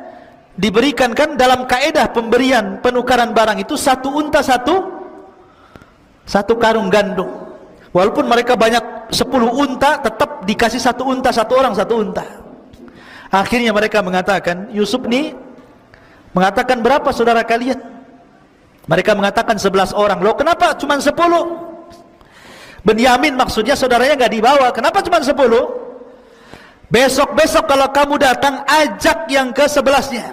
diberikan kan dalam kaedah pemberian penukaran barang itu satu unta satu karung gandum. Walaupun mereka banyak 10 unta, tetap dikasih satu unta, satu orang satu unta. Akhirnya mereka mengatakan, Yusuf nih mengatakan, berapa saudara kalian? Mereka mengatakan 11 orang. Loh kenapa cuma 10? Benyamin maksudnya saudaranya nggak dibawa. Kenapa cuma 10? Besok-besok kalau kamu datang, ajak yang ke-11-nya.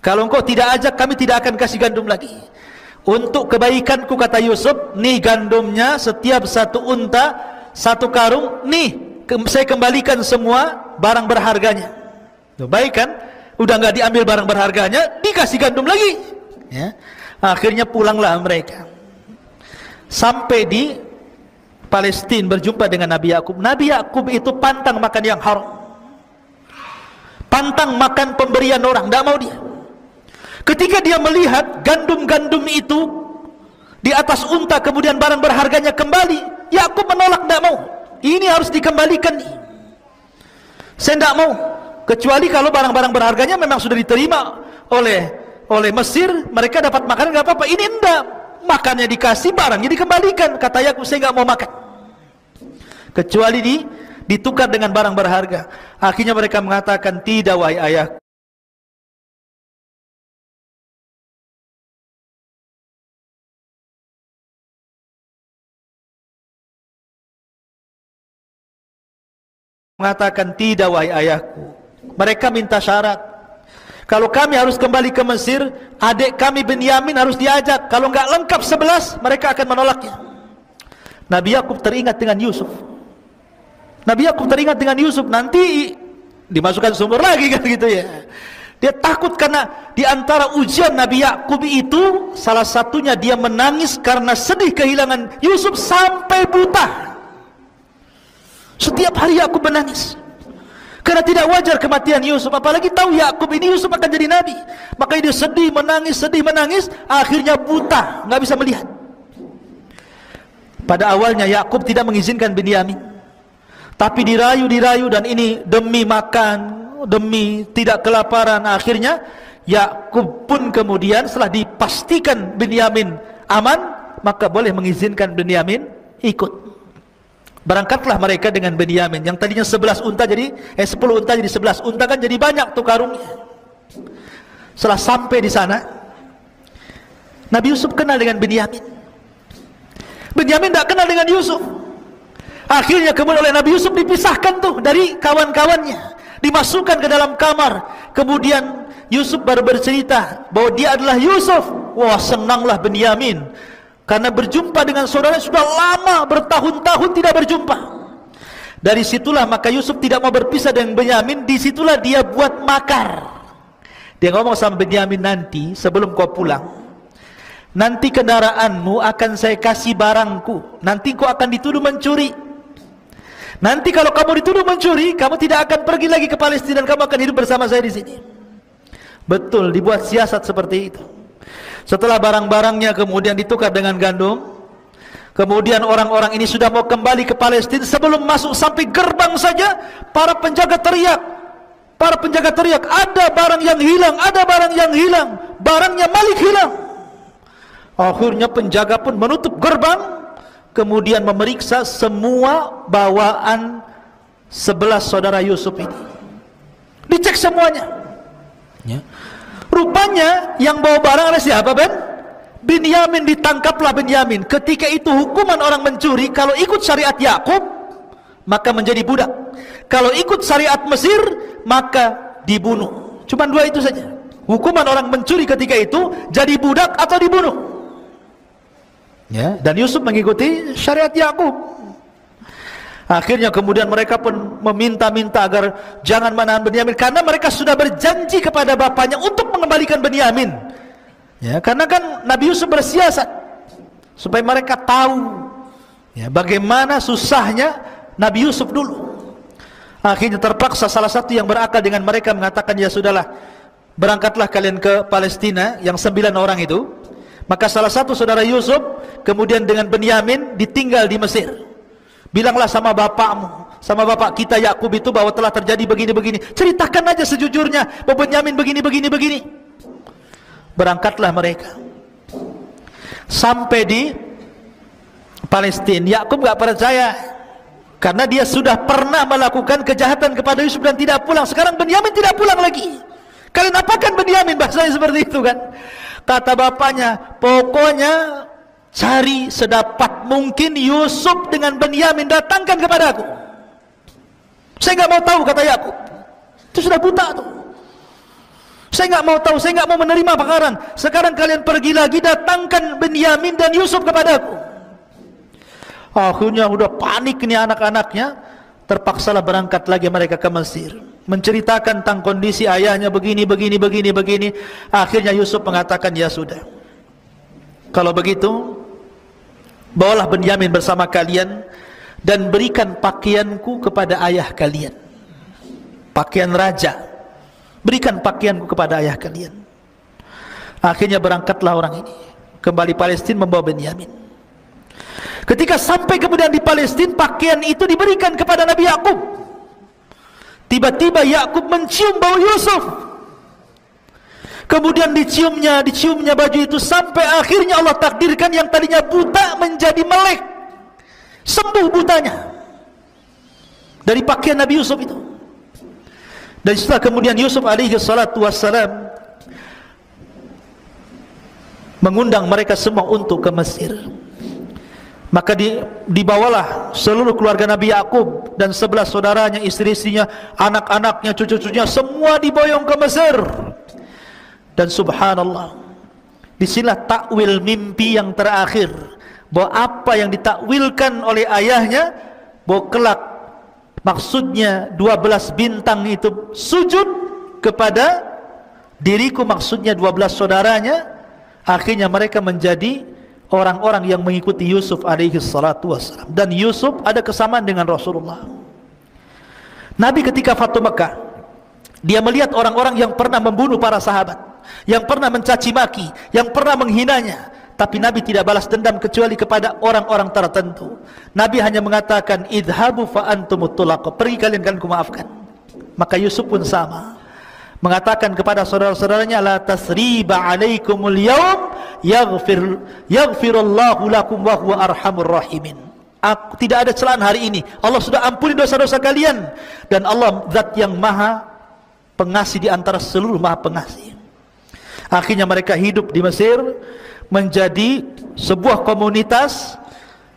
Kalau engkau tidak ajak, kami tidak akan kasih gandum lagi. Untuk kebaikanku, kata Yusuf, nih gandumnya, setiap satu unta, satu karung, nih saya kembalikan semua barang berharganya. Tuh, baik kan? Udah nggak diambil barang berharganya, dikasih gandum lagi. Ya. Akhirnya pulanglah mereka. Sampai di Palestina berjumpa dengan Nabi Yakub. Nabi Yakub itu pantang makan yang haram, pantang makan pemberian orang, tidak mau dia. Ketika dia melihat gandum-gandum itu di atas unta, kemudian barang berharganya kembali, Yakub menolak, tidak mau. Ini harus dikembalikan nih. Saya tidak mau, kecuali kalau barang-barang berharganya memang sudah diterima oleh Mesir, mereka dapat makanan, nggak apa-apa. Ini enggak, makannya dikasih, barangnya dikembalikan. Kata Yakub, saya nggak mau makan kecuali ditukar dengan barang berharga. Akhirnya mereka mengatakan, tidak wahai ayahku, mengatakan, tidak wahai ayahku. Mereka minta syarat. Kalau kami harus kembali ke Mesir, adik kami Benyamin harus diajak. Kalau nggak lengkap 11, mereka akan menolaknya. Nabi Yakub teringat dengan Yusuf. Nabi Yakub teringat dengan Yusuf, nanti dimasukkan sumur lagi kan gitu ya. Dia takut karena di antara ujian Nabi Yakub itu, salah satunya dia menangis karena sedih kehilangan Yusuf sampai buta. Setiap hari Yakub menangis karena tidak wajar kematian Yusuf, apalagi tahu Yakub ini Yusuf akan jadi nabi. Maka dia sedih menangis, akhirnya buta, nggak bisa melihat. Pada awalnya Yakub tidak mengizinkan Benyamin, tapi dirayu dan ini demi makan, demi tidak kelaparan. Akhirnya Yakub pun kemudian setelah dipastikan Benyamin aman, maka boleh mengizinkan Benyamin ikut. Berangkatlah mereka dengan Benyamin yang tadinya 11 unta jadi 10 unta jadi 11 unta, kan jadi banyak tuh karungnya. Setelah sampai di sana, Nabi Yusuf kenal dengan Benyamin. Benyamin tidak kenal dengan Yusuf. Akhirnya kemudian oleh Nabi Yusuf dipisahkan tuh dari kawan-kawannya, dimasukkan ke dalam kamar. Kemudian Yusuf baru bercerita bahwa dia adalah Yusuf. Wah, senanglah Benyamin karena berjumpa dengan saudaranya, sudah lama, bertahun-tahun tidak berjumpa. Dari situlah maka Yusuf tidak mau berpisah dengan Benyamin. Disitulah dia buat makar. Dia ngomong sama Benyamin, nanti sebelum kau pulang, nanti kendaraanmu akan saya kasih barangku. Nanti kau akan dituduh mencuri. Nanti kalau kamu dituduh mencuri, kamu tidak akan pergi lagi ke Palestina dan kamu akan hidup bersama saya di sini. Betul, dibuat siasat seperti itu. Setelah barang-barangnya kemudian ditukar dengan gandum, kemudian orang-orang ini sudah mau kembali ke Palestina. Sebelum masuk sampai gerbang saja, para penjaga teriak, ada barang yang hilang, ada barang yang hilang, barangnya Malik hilang. Akhirnya penjaga pun menutup gerbang, kemudian memeriksa semua bawaan 11 saudara Yusuf ini. Dicek semuanya. Ya. Rupanya yang bawa barang ada siapa, Ben? Binyamin. Ditangkaplah Binyamin. Ketika itu hukuman orang mencuri, kalau ikut syariat Yakub maka menjadi budak, kalau ikut syariat Mesir maka dibunuh. Cuma dua itu saja. Hukuman orang mencuri ketika itu jadi budak atau dibunuh. Ya, dan Yusuf mengikuti syariat Yakub. Akhirnya kemudian mereka pun meminta-minta agar jangan menahan Binyamin, karena mereka sudah berjanji kepada bapaknya untuk mengembalikan Binyamin. Ya, karena kan Nabi Yusuf bersiasat supaya mereka tahu ya bagaimana susahnya Nabi Yusuf dulu. Akhirnya terpaksa salah satu yang berakal dengan mereka mengatakan, ya sudahlah, berangkatlah kalian ke Palestina, yang 9 orang itu. Maka salah satu saudara Yusuf kemudian dengan Binyamin ditinggal di Mesir. Bilanglah sama bapakmu, sama bapak kita Yakub itu, bahwa telah terjadi begini-begini. Ceritakan aja sejujurnya bahwa Binyamin begini-begini. Berangkatlah mereka. Sampai di Palestina, Yakub gak percaya, karena dia sudah pernah melakukan kejahatan kepada Yusuf dan tidak pulang. Sekarang Binyamin tidak pulang lagi. Kalian apakan Binyamin? Bahasanya seperti itu kan. Kata bapaknya, pokoknya cari sedapat mungkin Yusuf dengan Binyamin, datangkan kepada aku. Saya nggak mau tahu, kata Yakub. Itu sudah buta tuh. Saya nggak mau tahu, saya nggak mau menerima perkaran. Sekarang kalian pergi lagi, datangkan Binyamin dan Yusuf kepada aku. Akhirnya udah panik nih anak-anaknya. Terpaksalah berangkat lagi mereka ke Mesir, menceritakan tentang kondisi ayahnya begini. Akhirnya Yusuf mengatakan, ya sudah, kalau begitu bawalah Binyamin bersama kalian dan berikan pakaianku kepada ayah kalian, pakaian raja, berikan pakaianku kepada ayah kalian. Akhirnya berangkatlah orang ini kembali Palestina membawa Binyamin. Ketika sampai kemudian di Palestina, pakaian itu diberikan kepada Nabi Yakub. Tiba-tiba Yakub mencium bau Yusuf. Kemudian diciumnya baju itu, sampai akhirnya Allah takdirkan yang tadinya buta menjadi melek, sembuh butanya dari pakaian Nabi Yusuf itu. Dan setelah kemudian Yusuf alaihi salatu wassalam mengundang mereka semua untuk ke Mesir, maka dibawalah seluruh keluarga Nabi Yakub dan 11 saudaranya, istri-istrinya, anak-anaknya, cucu-cucunya, semua diboyong ke Mesir. Dan subhanallah, disinilah takwil mimpi yang terakhir, bahwa apa yang ditakwilkan oleh ayahnya, bahwa kelak maksudnya 12 bintang itu sujud kepada diriku, maksudnya 12 saudaranya. Akhirnya mereka menjadi orang-orang yang mengikuti Yusuf alaihi salatu wassalam. Dan Yusuf ada kesamaan dengan Rasulullah. Nabi ketika Fathu Mekah, dia melihat orang-orang yang pernah membunuh para sahabat, yang pernah mencaci maki, yang pernah menghinanya. Tapi Nabi tidak balas dendam kecuali kepada orang-orang tertentu. Nabi hanya mengatakan, idhabu fa antumut tulaq, pergi kalian kumaafkan. Maka Yusuf pun sama, mengatakan kepada saudara-saudaranya, la tasriba alaikumul yaum yaghfirullahu lakum wa huwa arhamur rahimin. Tidak ada celaan hari ini, Allah sudah ampuni dosa-dosa kalian, dan Allah zat yang maha pengasih di antara seluruh maha pengasih. Akhirnya mereka hidup di Mesir menjadi sebuah komunitas.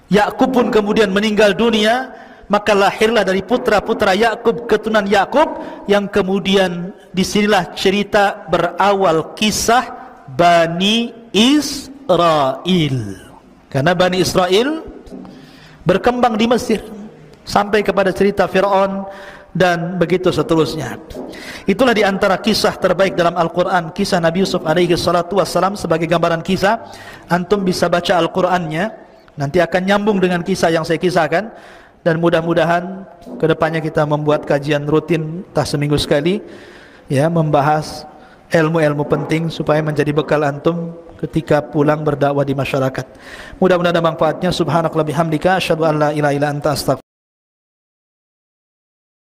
Yakub pun kemudian meninggal dunia, maka lahirlah dari putra-putra Yakub, keturunan Yakub, yang kemudian disinilah cerita berawal kisah Bani Israel. Karena Bani Israel berkembang di Mesir sampai kepada cerita Fir'aun dan begitu seterusnya. Itulah diantara kisah terbaik dalam Al-Quran, kisah Nabi Yusuf alaihi salatu wassalam. Sebagai gambaran kisah, antum bisa baca Al-Qurannya, nanti akan nyambung dengan kisah yang saya kisahkan. Dan mudah-mudahan kedepannya kita membuat kajian rutin, entah seminggu sekali, ya, membahas ilmu-ilmu penting supaya menjadi bekal antum ketika pulang berdakwah di masyarakat. Mudah-mudahan ada manfaatnya. Subhanakallahumma bihamdika asyhadu an la ilaha illa anta astaghfiruka